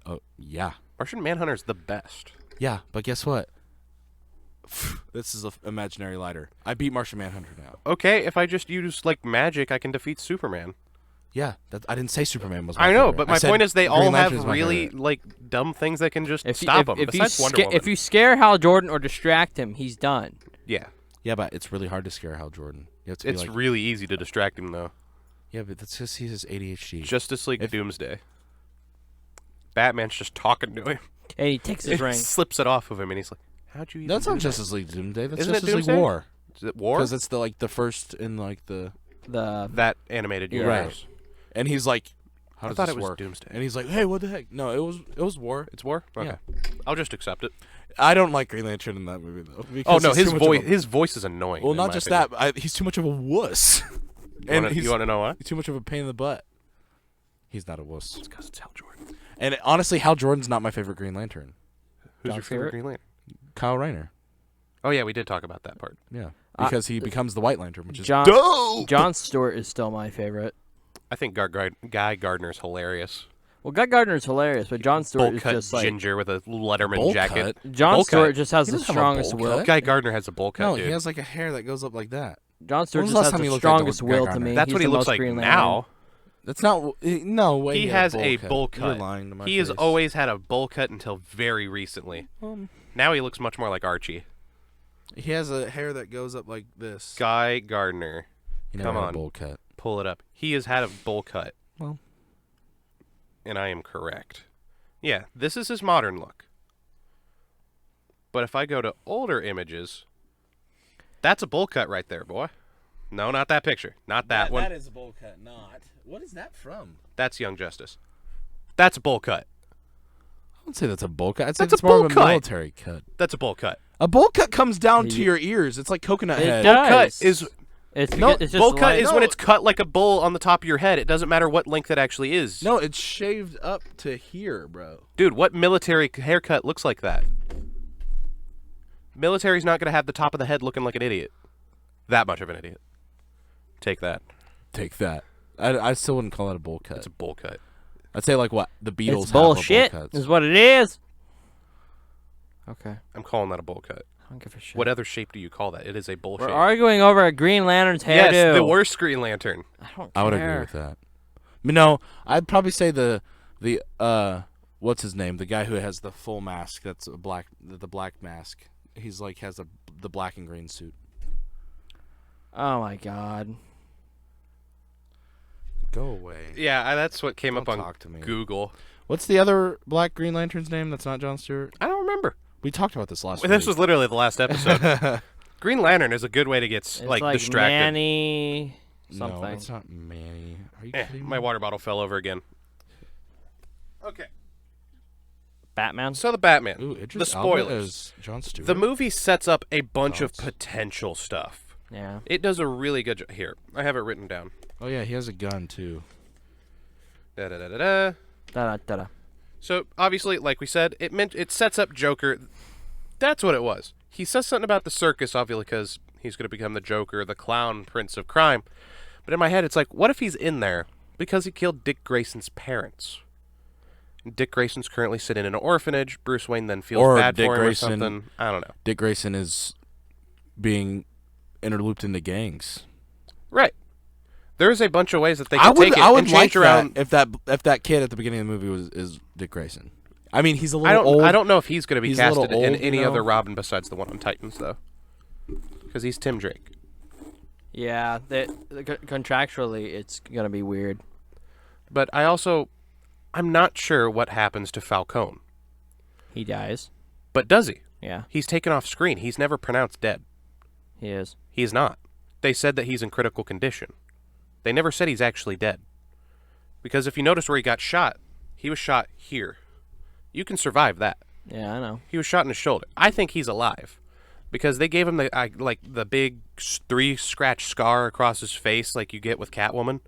Oh yeah, Martian Manhunter's the best. yeah. But guess what? This is an imaginary lighter. I beat Martian Manhunter now. Okay, if I just use like magic, I can defeat Superman. Yeah, I didn't say Superman was. My I know, favorite. but I my said point is they Green all Lantern's have my really favorite. like dumb things that can just stop him. Besides Wonder Woman. if you scare Hal Jordan or distract him, he's done. Yeah, Yeah, but it's really hard to scare Hal Jordan. You have to be it's like, really easy to distract him though. yeah, but that's just he has ADHD. Justice League Doomsday. Batman's just talking to him. And he takes his He ring. slips it off of him, and he's like, "How'd you?" Even That's do not that?" Justice League Doomsday. That's Isn't it Justice League Doomsday? War. Is it War? Because it's the first in like the That animated Yeah. universe. and he's like, how I does thought this it was work? Doomsday. And he's like, hey, what the heck? No, it was War. It's War. Okay. I'll just accept it. I don't like Green Lantern in that movie though. Oh because no, he's his too much of voice a- his voice is annoying. Well, in not my just opinion. that. He's too much of a wuss. You want to know why? He's too much of a pain in the butt. He's not a wuss. It's because it's Hal Jordan. And honestly, Hal Jordan's not my favorite Green Lantern. Who's John your favorite Stewart? Green Lantern? Kyle Rayner. Oh yeah, we did talk about that part. Yeah, because he becomes the White Lantern, which is John dope. Jon Stewart is still my favorite. I think Guy Gardner's hilarious. Well, Guy Gardner's hilarious, but Jon Stewart Bowl is cut just like ginger with a Letterman Bowl jacket. cut? Jon bowl Stewart cut. just has He the doesn't have a strongest bowl will. cut. Guy Gardner has a bowl cut. No, dude. he has like a hair that goes up like that. Jon Stewart When was the just last has time the you looked at the strongest Guy will to Gardner? me. That's He's what he the looks most like Green now. Lantern. That's not. No way. He had has a a bowl bowl cut. cut. You're lying to my He face. has always had a bowl cut until very recently. Now he looks much more like Archie. He has a hair that goes up like this. Guy Gardner. He never Come had a on. bowl cut. Pull it up. He has had a bowl cut. Well. And I am correct. Yeah, this is his modern look. But if I go to older images, that's a bowl cut right there, boy. No, not that picture. Not that one. That is a bowl cut, not. What is that from? That's Young Justice. That's a bowl cut. I wouldn't say that's a bowl cut. I'd say That's it's a more bowl of a cut. military cut. That's a bowl cut. A bowl cut comes down to your ears. It's like coconut It head. does. Bowl cut is It's no. it's just Bowl cut like, is when it's cut like a bowl on the top of your head. It doesn't matter what length it actually is. No, it's shaved up to here, bro. Dude, what military haircut looks like that? Military's not going to have the top of the head looking like an idiot. That much of an idiot. Take that. Take that. I still wouldn't call it a bowl cut. It's a bowl cut. I'd say like what the Beatles It's have bowl bullshit. cuts. Is what it is. Okay. I'm calling that a bowl cut. I don't give a shit. What other shape do you call that? It is a bowl We're shape. arguing over a Green Lantern's hairdo. Yes, the worst Green Lantern. I don't care. I would agree with that. But no, I'd probably say the what's his name? The guy who has the full mask. That's a black. The black mask. He's like has the black and green suit. Oh my god. Go away. Yeah, that's what came up Don't on talk to me. Google. What's the other Black Green Lantern's name? That's not Jon Stewart. I don't remember. We talked about this last week. This was literally the last episode. Green Lantern is a good way to get It's like like distracted. Manny something. No, it's not Manny. Are you kidding My me? water bottle fell over again. Okay, Batman. so the Batman. Ooh, the Idris Elba spoilers. as Jon Stewart. The movie sets up a bunch of Thoughts? potential stuff. Yeah. It does a really good job. Here, I have it written down. Oh yeah, he has a gun too. Da da da da da. Da-da-da-da. So obviously, like we said, it sets up Joker. That's what it was. He says something about the circus, obviously, because he's going to become the Joker, the clown prince of crime. But in my head, it's like, what if he's in there because he killed Dick Grayson's parents? And Dick Grayson's currently sitting in an orphanage. Bruce Wayne then feels Or bad Dick for him Grayson- or something. I don't know. Dick Grayson is being interlooped into gangs. Right. There's a bunch of ways that they I can would take it I would and change like around. that if that kid at the beginning of the movie is Dick Grayson. I mean, he's a little old. I don't know if he's going to be He's a little casted in old, you any know? other Robin besides the one on Titans, though. Because he's Tim Drake. Yeah. Contractually, it's gonna be weird. But I'm not sure what happens to Falcone. He dies. But does he? Yeah. He's taken off screen. He's never pronounced dead. He is. He is not. They said that he's in critical condition. They never said he's actually dead. Because if you notice where he got shot, he was shot here. You can survive that. Yeah, I know. He was shot in his shoulder. I think he's alive. Because they gave him the big 3-scratch scar across his face like you get with Catwoman.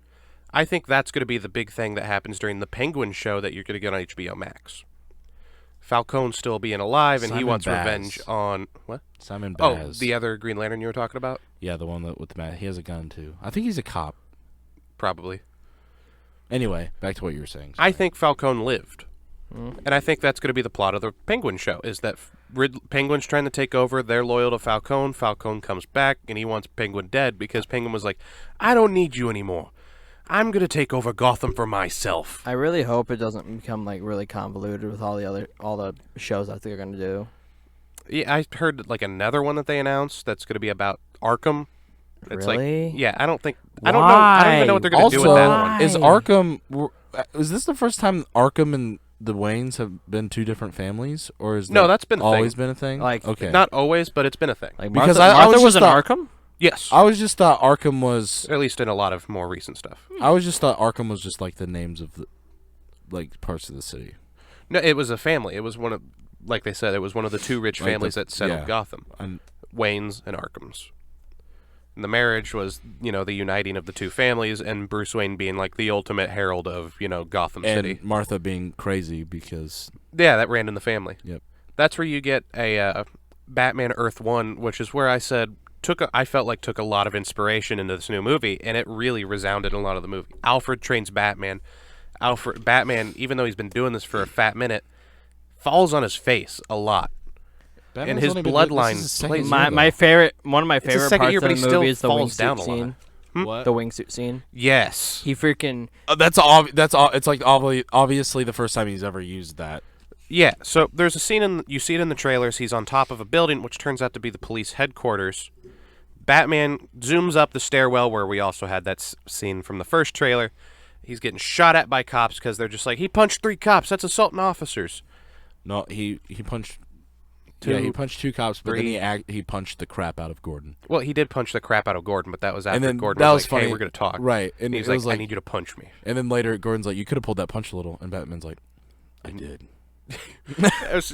I think that's going to be the big thing that happens during the Penguin show that you're going to get on HBO Max. Falcone still being alive, and he Simon wants Baz. revenge on... What? Simon Baz. Oh, the other Green Lantern you were talking about? Yeah, the one with the mask. He has a gun too. I think he's a cop. Probably. Anyway, back to what you were saying. I think Falcone lived. And I think that's going to be the plot of the Penguin show, is that Penguin's trying to take over, they're loyal to Falcone, Falcone comes back, and he wants Penguin dead because Penguin was like, I don't need you anymore. I'm going to take over Gotham for myself. I really hope it doesn't become like really convoluted with all the shows that they're gonna do. Yeah, I heard like another one that they announced that's going to be about Arkham. It's Really? like, yeah, I don't know. I don't even know what they're going to do with that one. Why? Is Arkham? Is this the first time Arkham and the Waynes have been two different families, or is No, that that's been a always thing. been a thing? Like, okay, Not always, but it's been a thing. Like Because Martha, I Martha was was just in thought- Arkham. Yes. I was just thought Arkham was. At least in a lot of more recent stuff. I was just thought Arkham was just like the names of the like parts of the city. No, it was a family. It was one of, like they said, it was one of the two rich Like families that settled yeah. Gotham. And Wayne's and Arkham's. And the marriage was, the uniting of the two families, and Bruce Wayne being like the ultimate herald of, Gotham City. and Martha being crazy because Yeah, that ran in the family. Yep. That's where you get a Batman Earth 1, which is where I said I felt like took a lot of inspiration into this new movie, and it really resounded in a lot of the movie. Alfred trains Batman. Batman, even though he's been doing this for a fat minute, falls on his face a lot. Batman's his only been doing- bloodline this is his second plays- year, One of my though. favorite his second parts year, of but the he still movie is the falls down wingsuit a lot. scene. What? The wingsuit scene. Yes. He freaking That's It's like obviously the first time he's ever used that. Yeah, so there's a scene you see it in the trailers. He's on top of a building, which turns out to be the police headquarters. Batman zooms up the stairwell, where we also had that scene from the first trailer. He's getting shot at by cops because they're just like, he punched 3 cops. That's assaulting officers. No, he punched. Yeah, he punched 2 cops, but three. then he punched the crap out of Gordon. Well, he did punch the crap out of Gordon, but that was after then Gordon that was was like, funny. hey, we're going to talk. Right. And He's it was like, I like, need you to punch me. and then later Gordon's like, you could have pulled that punch a little, and Batman's like, I did.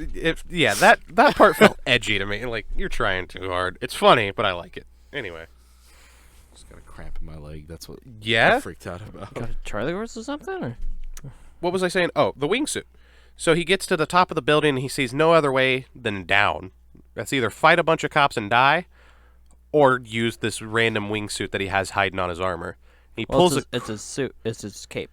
That part felt edgy to me. Like, you're trying too hard. It's funny, but I like it. Anyway. Just got a cramp in my leg. That's what Yeah? I freaked out about. Got a Charlie horse or something? Or? What was I saying? Oh, the wingsuit. So he gets to the top of the building and he sees no other way than down. That's either fight a bunch of cops and die, or use this random wingsuit that he has hiding on his armor. He pulls it's his suit. It's his cape.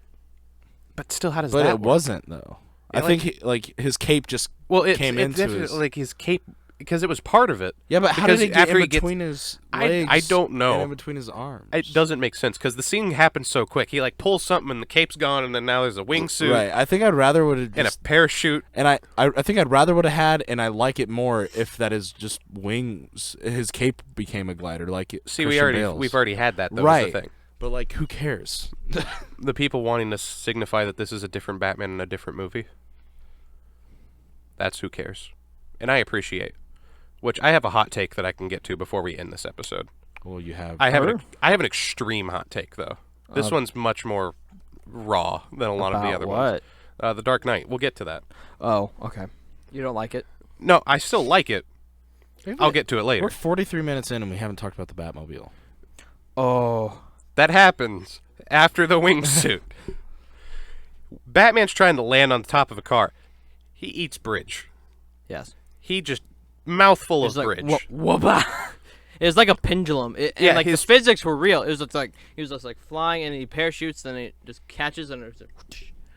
But still, how does But that it work? wasn't, though. Yeah, I think his cape just Well, came it's into definitely his... like his cape, because it was part of it. Yeah, but how because did it get after in he gets- between his I legs? don't know. And in between his arms. It doesn't make sense, because the scene happens so quick. He, like, pulls something and the cape's gone, and then now there's a wingsuit Right. I think I'd rather would have and a parachute. And I think I'd rather would have had, and I like it more if that is just wings. His cape became a glider, like it. See, Christian Bale's. we've already had that, though, is right. the thing. But like, who cares? The people wanting to signify that this is a different Batman in a different movie. That's who cares. And I appreciate. Which I have a hot take that I can get to before we end this episode. Well, you have. I have an extreme hot take, though. This one's much more raw than a lot of the other ones. The Dark Knight. We'll get to that. Oh, okay. You don't like it? No, I still like it. I'll get to it later. We're 43 minutes in, and we haven't talked about the Batmobile. Oh. That happens after the wingsuit. Batman's trying to land on the top of a car. He eats bridge. Yes. He just mouthful of It's like, bridge. whoop. It's like a pendulum. Yeah, And like his- the physics were real. It was just like he was just like flying and he parachutes, then he just catches and it's like,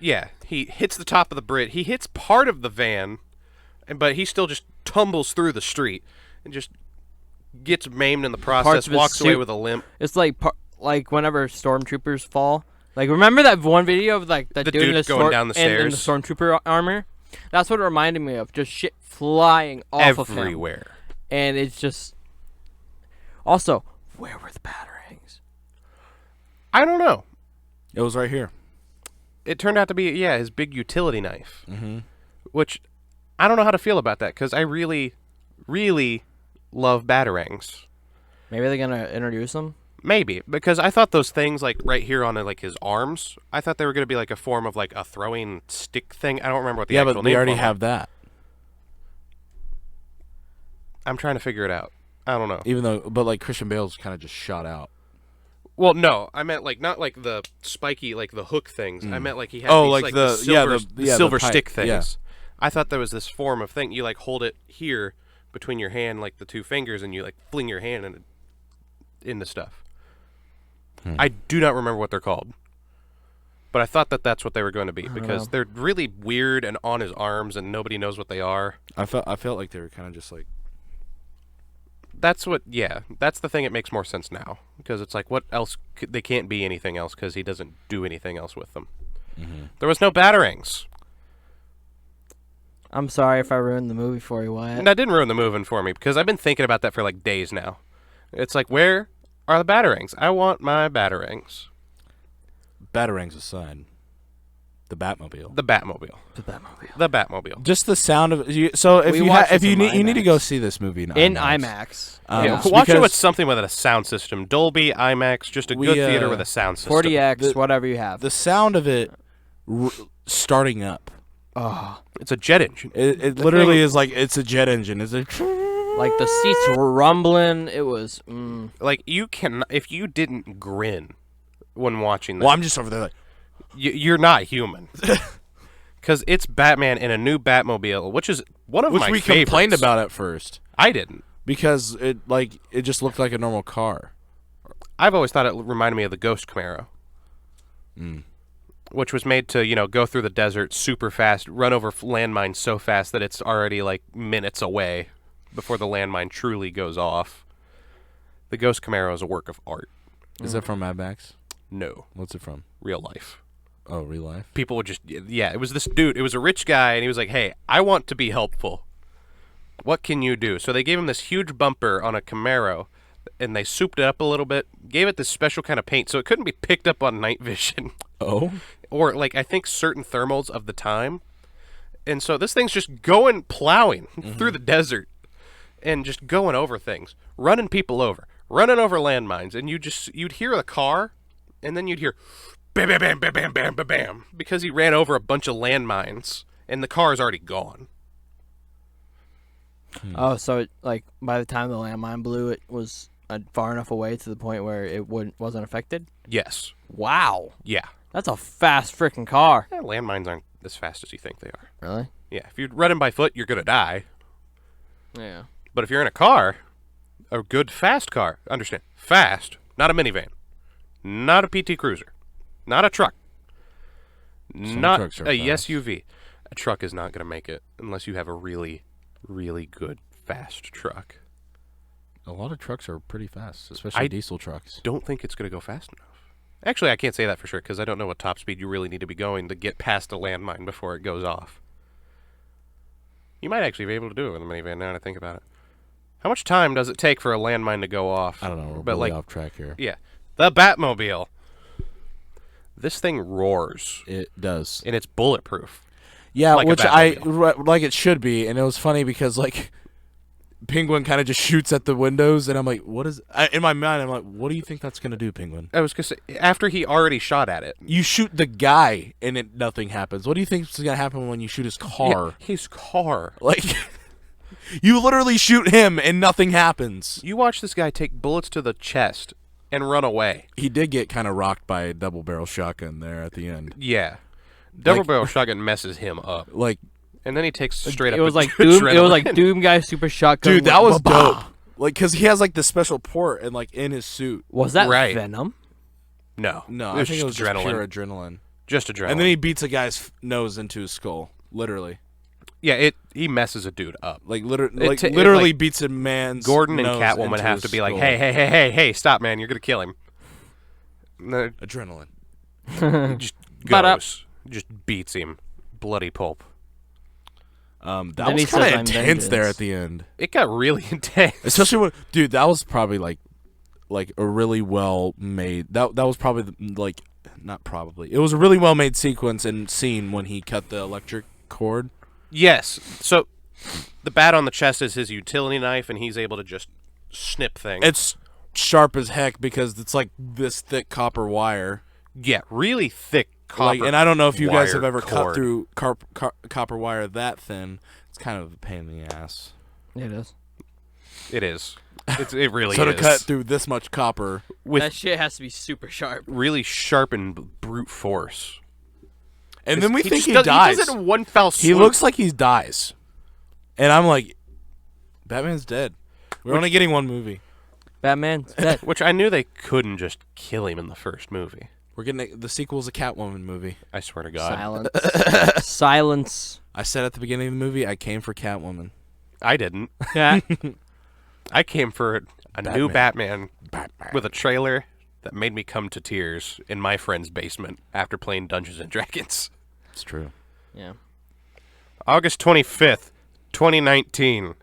Yeah, he hits the top of the bridge. He hits part of the van, but he still just tumbles through the street and just gets maimed in the process. Parts of his Walks away suit- with a limp. it's like whenever stormtroopers fall. Like remember that one video of like that The dude in dude the going down the in the stairs? stormtrooper armor? That's what it reminded me of. Just shit flying off of him. Everywhere. And it's just. Also, where were the batarangs? I don't know. It was right here. It turned out to be, his big utility knife. Mm-hmm. Which, I don't know how to feel about that, because I really, really love batarangs. Maybe they're gonna introduce them. Maybe, because I thought those things, like, right here on, like, his arms, I thought they were going to be, like, a form of, like, a throwing stick thing. I don't remember what the actual but name we already for it. have that. I'm trying to figure it out. I don't know. Even though, but like Christian Bale's kind of just shot out. Well, no, I meant, like, not like the spiky, like, the hook things. I meant, like, he had Oh, these, like like the- silver, the silver pipe, stick things. yeah. I thought there was this form of thing. You, like, hold it here between your hand, like, the two fingers, and you, like, fling your hand in the stuff. I do not remember what they're called. But I thought that that's what they were going to be, because they're really weird and on his arms, and nobody knows what they are. I felt like they were kind of just like. That's the thing. It makes more sense now, because it's like, what else? They can't be anything else, because he doesn't do anything else with them. Mm-hmm. There was no batarangs. I'm sorry if I ruined the movie for you, Wyatt. And that didn't ruin the movie for me, because I've been thinking about that for like days now. It's like, where are the batarangs? I want my batarangs. Batarangs aside, the Batmobile. The Batmobile. The Batmobile. The Batmobile. Just the sound of it. So if We you watched if this you in need you need to IMAX. go see this movie in In IMAX. IMAX. Yeah, Yes, watch it with because something with a sound system. Dolby, IMAX, just a We, good theater with a sound system. 40X, The- whatever you have. the sound of it starting up. Oh, It's a jet engine. It The literally thing- is like it's a jet engine. It's like like the seats were rumbling. It was. Like, you can, if you didn't grin when watching that, well, I'm just over there like you're not human. Because it's Batman in a new Batmobile, which is one of which my we favorites. complained about at first I didn't. because it just looked like a normal car. I've always thought it reminded me of the Ghost Camaro. Which was made to, go through the desert super fast, run over landmines so fast that it's already like minutes away before the landmine truly goes off. The Ghost Camaro is a work of art. Is that from Mad Max? No, What's it from? real life. Oh, real life. People would just, it was this dude. It was a rich guy, and he was like, hey, I want to be helpful. What can you do? So they gave him this huge bumper on a Camaro, and they souped it up a little bit, gave it this special kind of paint so it couldn't be picked up on night vision. Oh, Or, like, I think certain thermals of the time. And so this thing's just plowing through the desert and just going over things, running people over, running over landmines. And you'd hear the car, and then you'd hear bam, bam, bam, bam, bam, bam, bam, bam, because he ran over a bunch of landmines, and the car is already gone. Oh, so like by the time the landmine blew, it was far enough away to the point where it wasn't affected? Yes. Wow. Yeah. That's a fast freaking car. Landmines aren't as fast as you think they are. Really? Yeah. If you're running by foot, you're going to die. Yeah. But if you're in a car, a good fast car, understand, fast, not a minivan, not a PT Cruiser, not a truck, not a SUV. A truck is not going to make it unless you have a really, really good fast truck. A lot of trucks are pretty fast, especially diesel trucks. Don't think it's going to go fast enough. Actually, I can't say that for sure because I don't know what top speed you really need to be going to get past a landmine before it goes off. You might actually be able to do it with a minivan now that I think about it. How much time does it take for a landmine to go off? I don't know. We're but really off track here. Yeah. The Batmobile. This thing roars. It does. And it's bulletproof. Yeah, like which like it should be. And it was funny because, like, Penguin kind of just shoots at the windows, and I'm like, what is... in my mind, I'm like, what do you think that's going to do, Penguin? I was going to say, after he already shot at it. You shoot the guy, and nothing happens. What do you think is going to happen when you shoot his car? Yeah, his car. Like, you literally shoot him, and nothing happens. You watch this guy take bullets to the chest and run away. He did get kind of rocked by a double-barrel shotgun there at the end. Yeah. Double-barrel shotgun messes him up. Like... And then he takes straight up. It was like Doom. It was like Doom guy super shotgun. Dude, that was dope. Like, cause he has like the special port and like in his suit. Was that right. Venom? No, I think it was just pure adrenaline. Just adrenaline. And then he beats a guy's nose into his skull, literally. Yeah, he messes a dude up. Like literally beats a man's. Gordon and nose Catwoman into have his to be like, skull. hey, stop, man! You're gonna kill him. Adrenaline. He just goes, just beats him, bloody pulp. That was kind of intense there at the end. It got really intense, especially when, dude, that was probably like a really well made. That was probably not probably. It was a really well made sequence and scene when he cut the electric cord. Yes. So the bat on the chest is his utility knife, and he's able to just snip things. It's sharp as heck because it's like this thick copper wire. Yeah, really thick copper. And I don't know if you guys have ever cord. cut through copper wire that thin. It's kind of a pain in the ass. It is. It is. It really so is. To cut through this much copper, with that shit has to be super sharp. Really sharp and brute force. And then we think he He dies. does it in one fell swoop. He looks like he dies. And I'm like, Batman's dead. We're only getting one movie. Batman's dead. Which I knew they couldn't just kill him in the first movie. We're getting the sequel's a Catwoman movie. I swear to God. Silence. Silence. I said at the beginning of the movie, I came for Catwoman. I didn't. Yeah. I came for a new Batman with a trailer that made me come to tears in my friend's basement after playing Dungeons and Dragons. It's true. Yeah. August 25th, 2019. Was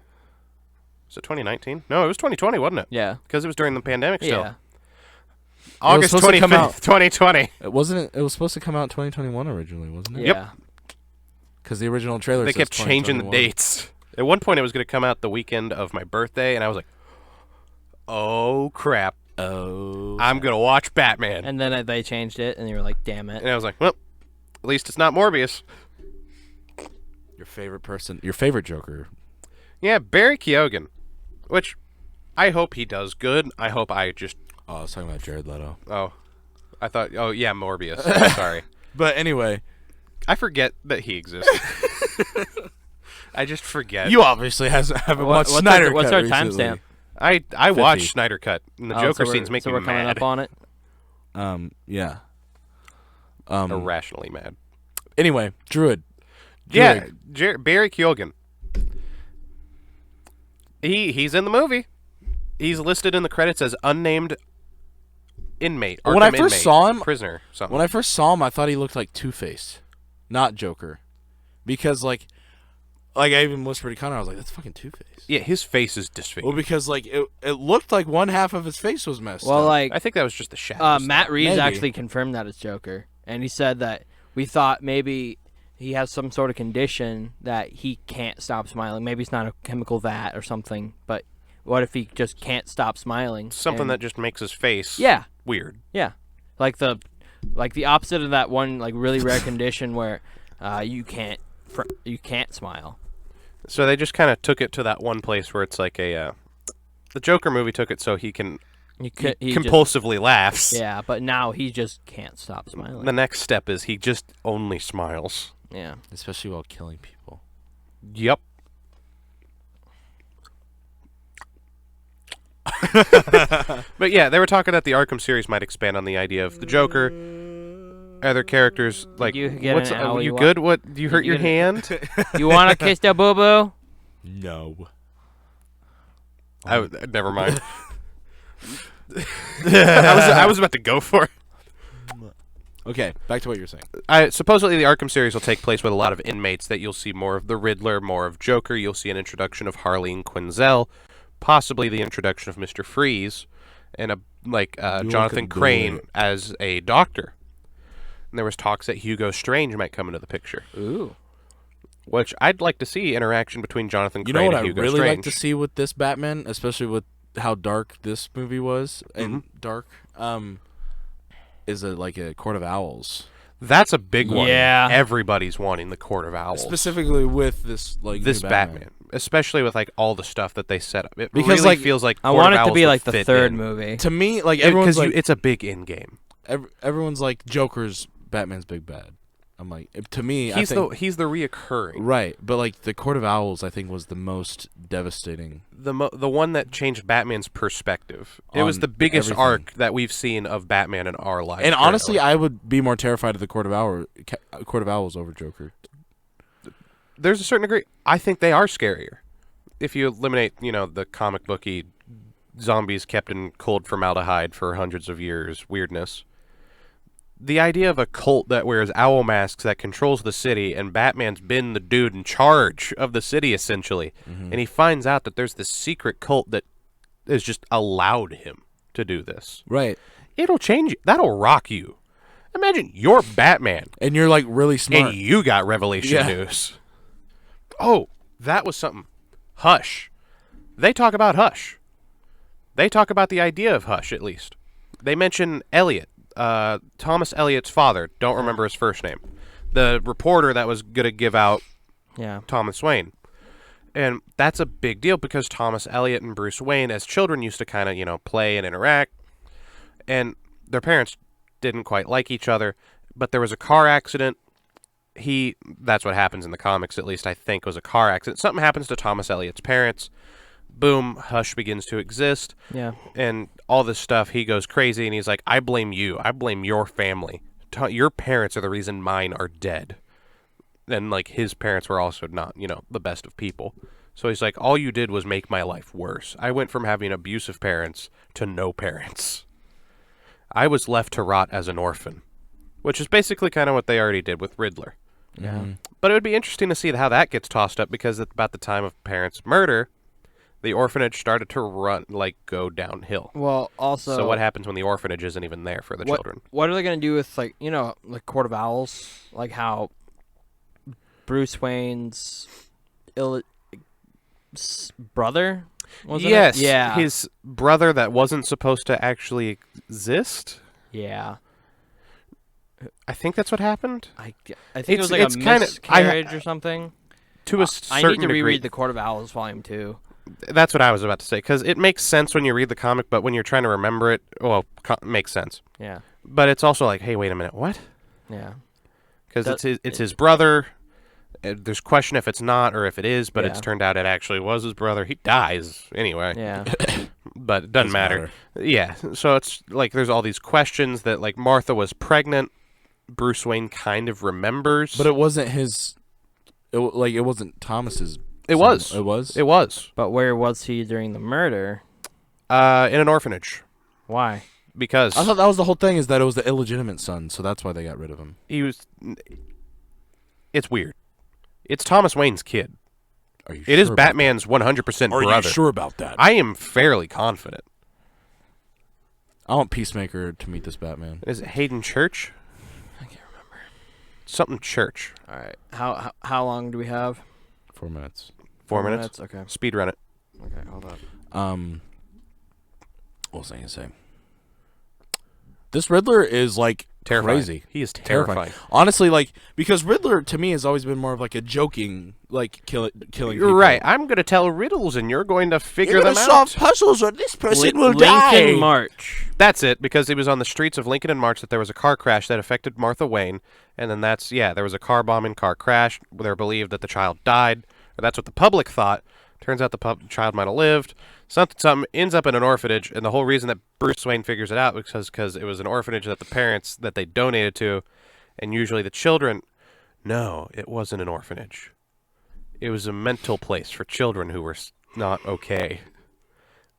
it 2019? No, it was 2020, wasn't it? Yeah. Because it was during the pandemic still. Yeah. August 25th, 2020. It wasn't. It was supposed to come out in 2021 originally, wasn't it? Yeah. Yep. Because the original trailer. They says kept changing the dates. At one point, it was going to come out the weekend of my birthday, and I was like, "Oh crap! I'm going to watch Batman." And then they changed it, and you were like, "Damn it!" And I was like, "Well, at least it's not Morbius." Your favorite person, your favorite Joker. Yeah, Barry Keoghan, which I hope he does good. I hope I just. Oh, I was talking about Jared Leto. Oh, I thought. Oh yeah, Morbius. Sorry. But anyway, I forget that he exists. I just forget. You obviously haven't watched Snyder Cut. What's our recently. timestamp? I watched Snyder Cut, and the Joker scenes make me we're coming mad. up on it. Yeah. Irrationally mad. Anyway, Druid. Yeah, Barry Keoghan. He's in the movie. He's listed in the credits as unnamed inmate. When I first saw him, prisoner. Something. When I first saw him, I thought he looked like Two-Face, not Joker, because like I even whispered to Connor, I was like, "That's fucking Two-Face." Yeah, his face is disfigured. Well, because like it looked like one half of his face was messed up. Well, like I think that was just the shadow. Matt Reeves actually confirmed that it's Joker, and he said that we thought maybe he has some sort of condition that he can't stop smiling. Maybe it's not a chemical vat or something, but what if he just can't stop smiling? Something that just makes his face weird. Yeah. Like the opposite of that one like really rare condition where you can't smile. So they just kind of took it to that one place where it's like the Joker movie took it so he compulsively laughs. Yeah, but now he just can't stop smiling. The next step is he just only smiles. Yeah. Especially while killing people. Yep. But yeah, they were talking that the Arkham series might expand on the idea of the Joker, other characters like. You get what's an owl you you good? What you hurt your hand? You want to kiss the boo boo? No. Never mind. I was about to go for it. Okay, back to what you're saying. Supposedly the Arkham series will take place with a lot of inmates. That you'll see more of the Riddler, more of Joker. You'll see an introduction of Harleen Quinzel, possibly the introduction of Mr. Freeze, and Jonathan Crane as a doctor. And there was talks that Hugo Strange might come into the picture. Ooh. Which I'd like to see interaction between Jonathan Crane and Hugo Strange. You know what I really like to see with this Batman, especially with how dark this movie was, and dark, is a Court of Owls. That's a big one. Yeah. Everybody's wanting the Court of Owls. Specifically with this this Batman. Especially with all the stuff that they set up. It because really feels like I want it to be like the third movie. To me, everyone's it's a big in game. Everyone's like Joker's Batman's big bad. I'm like, to me, he's the reoccurring. Right, but the Court of Owls, I think, was the most devastating. The one that changed Batman's perspective. It was the biggest arc that we've seen of Batman in our life. And honestly, I would be more terrified of the Court of Owls over Joker. There's a certain degree. I think they are scarier. If you eliminate, the comic booky zombies kept in cold formaldehyde for hundreds of years weirdness. The idea of a cult that wears owl masks that controls the city, and Batman's been the dude in charge of the city, essentially. Mm-hmm. And he finds out that there's this secret cult that has just allowed him to do this. Right. It'll change you. That'll rock you. Imagine you're Batman. And you're, really smart. And you got revelation news. Oh, that was something. Hush. They talk about Hush. They talk about the idea of Hush, at least. They mention Elliot. Thomas Elliot's father, don't remember his first name. The reporter that was going to give out Thomas Wayne. And that's a big deal because Thomas Elliot and Bruce Wayne as children used to kind of, play and interact. And their parents didn't quite like each other. But there was a car accident. That's what happens in the comics, at least I think, was a car accident. Something happens to Thomas Elliot's parents. Boom, Hush begins to exist. Yeah. And all this stuff, he goes crazy, and he's like, I blame you. I blame your family. Your parents are the reason mine are dead. And, his parents were also not, the best of people. So he's like, all you did was make my life worse. I went from having abusive parents to no parents. I was left to rot as an orphan. Which is basically kind of what they already did with Riddler. Yeah. Mm-hmm. But it would be interesting to see how that gets tossed up, because at about the time of parents' murder, the orphanage started to go downhill. Well, also... So what happens when the orphanage isn't even there for the children? What are they going to do with, Court of Owls? Like how Bruce Wayne's brother? Yes. It? Yeah. His brother that wasn't supposed to actually exist? Yeah. I think that's what happened. I think it was a miscarriage or something. To a certain I need to reread degree. The Court of Owls Volume 2. That's what I was about to say, because it makes sense when you read the comic, but when you're trying to remember it, it makes sense. Yeah. But it's also like, hey, wait a minute, what? Yeah. Because it's his brother. There's question if it's not or if it is, but it's turned out it actually was his brother. He dies anyway. Yeah. But it doesn't matter. Yeah. So it's there's all these questions that Martha was pregnant. Bruce Wayne kind of remembers. But it wasn't his... it wasn't Thomas's... It was. It was? It was. But where was he during the murder? In an orphanage. Why? Because... I thought that was the whole thing, is that it was the illegitimate son, so that's why they got rid of him. He was... It's weird. It's Thomas Wayne's kid. Are you It is Batman's 100% brother. Are you sure about that? I am fairly confident. I want Peacemaker to meet this Batman. Is it Hayden Church? I can't remember. something church. All right. How long do we have? 4 minutes. 4 minutes? Okay. Speed run it. Okay, hold up. What was I gonna say? This Riddler is like Terrifying. crazy. He is terrifying. Honestly, like, because Riddler to me has always been more of like a joking, like killing You're people. right. I'm going to tell riddles, and you're going to figure You're them gonna out. solve puzzles, or this person will die. Lincoln March. That's it, because it was on the streets of Lincoln and March that there was a car crash that affected Martha Wayne, and then there was a car bombing, car crash. They believed that the child died, or that's what the public thought. Turns out the child might have lived. Something ends up in an orphanage, and the whole reason that Bruce Wayne figures it out is because it was an orphanage that the parents that they donated to, and usually the children. No, it wasn't an orphanage. It was a mental place for children who were not okay.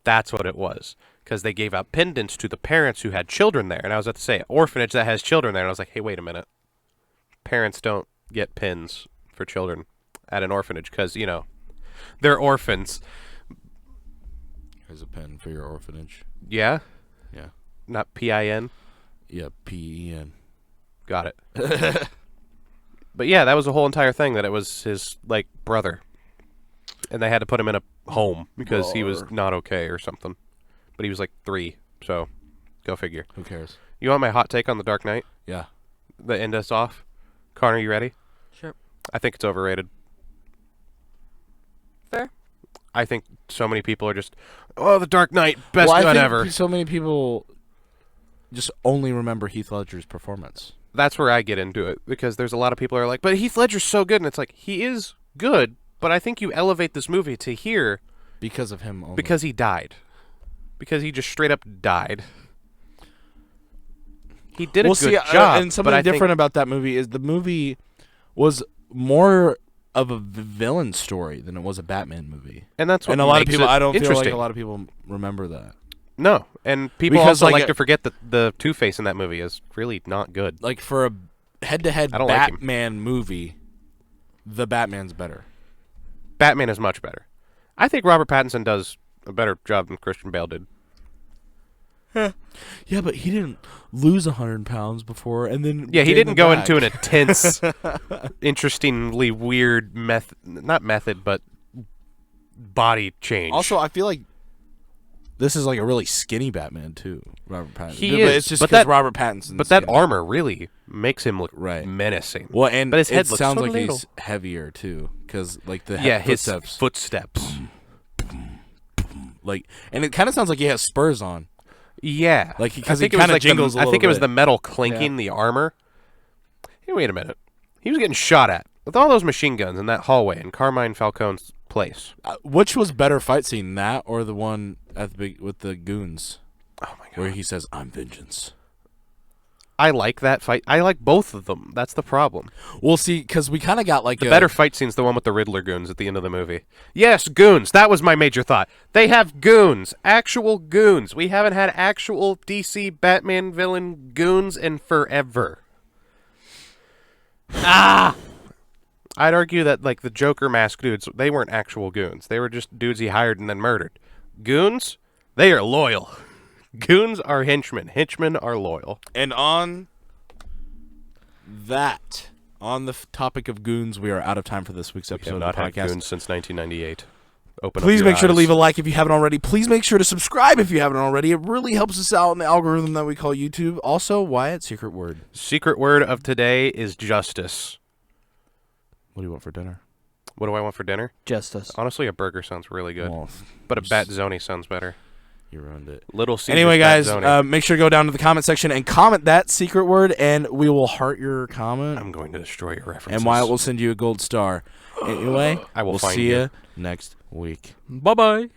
That's what it was, because they gave out pendants to the parents who had children there, and I was about to say orphanage that has children there, and I was like, hey, wait a minute. Parents don't get pins for children at an orphanage because they're orphans. Here's a pen for your orphanage. Yeah? Yeah. Not P-I-N? Yeah, P-E-N. Got it. But yeah, that was the whole entire thing, that it was his, brother. And they had to put him in a home because he was not okay or something. But he was 3, so go figure. Who cares? You want my hot take on The Dark Knight? Yeah. The end us off? Connor, you ready? Sure. I think it's overrated. Fair. I think so many people are just, The Dark Knight, best gun ever. So many people just only remember Heath Ledger's performance. That's where I get into it, because there's a lot of people who are like, but Heath Ledger's so good, and it's like, he is good, but I think you elevate this movie to here because of him only. because he died. Because he just straight up died. He did a good job. And something different about that movie is the movie was more of a villain story than it was a Batman movie. And that's what and a lot of makes people, it I don't feel like interesting. a lot of people remember that. No, and people Because, also like to forget that the Two-Face in that movie is really not good. Like, for a head-to-head I don't like him. Batman movie, the Batman's better. Batman is much better. I think Robert Pattinson does a better job than Christian Bale did. Yeah, but he didn't lose 100 pounds before, and then Yeah, he gain didn't them go back. into an intense, interestingly weird not method, but body change. Also, I feel like this is like a really skinny Batman too, Robert Pattinson. He But is, it's just but because that- Robert Pattinson. but that armor really makes him look Right. menacing. Well, and but his head it looks sounds so like little. he's heavier too, because like the His footsteps, footsteps. like, and it kind of sounds like he has spurs on. Yeah, Like, I because he think it was kind of like jingles. I think it was bit. the metal clinking the armor. Hey, wait a minute. He was getting shot at with all those machine guns in that hallway in Carmine Falcone's place. Which was better fight scene, that or the one at the with the goons, Oh my god! where he says, "I'm vengeance." I like that fight. I like both of them. That's the problem. We'll see, because we kind of got like The better fight scene's the one with the Riddler goons at the end of the movie. Yes, goons. That was my major thought. They have goons. Actual goons. We haven't had actual DC Batman villain goons in forever. I'd argue that, the Joker mask dudes, they weren't actual goons. They were just dudes he hired and then murdered. Goons, they are loyal. Goons are henchmen. Henchmen are loyal. And on that, on the topic of goons, we are out of time for this week's We have episode not of the had podcast. goons since 1998. Open Please up your make sure to eyes. leave a like if you haven't already. Please make sure to subscribe if you haven't already. It really helps us out in the algorithm that we call YouTube. Also, Wyatt, secret word. Secret word of today is justice. What do you want for dinner? What do I want for dinner? Justice. Honestly, a burger sounds really good, Well, but a Batzoni sounds better. you ruined it. Little Caesar's Anyway, guys, Batzoni. make sure to go down to the comment section and comment that secret word, and we will heart your comment. I'm going to destroy your references. And Wyatt will send you a gold star. Anyway, I will we'll find see you. you next week. Bye-bye.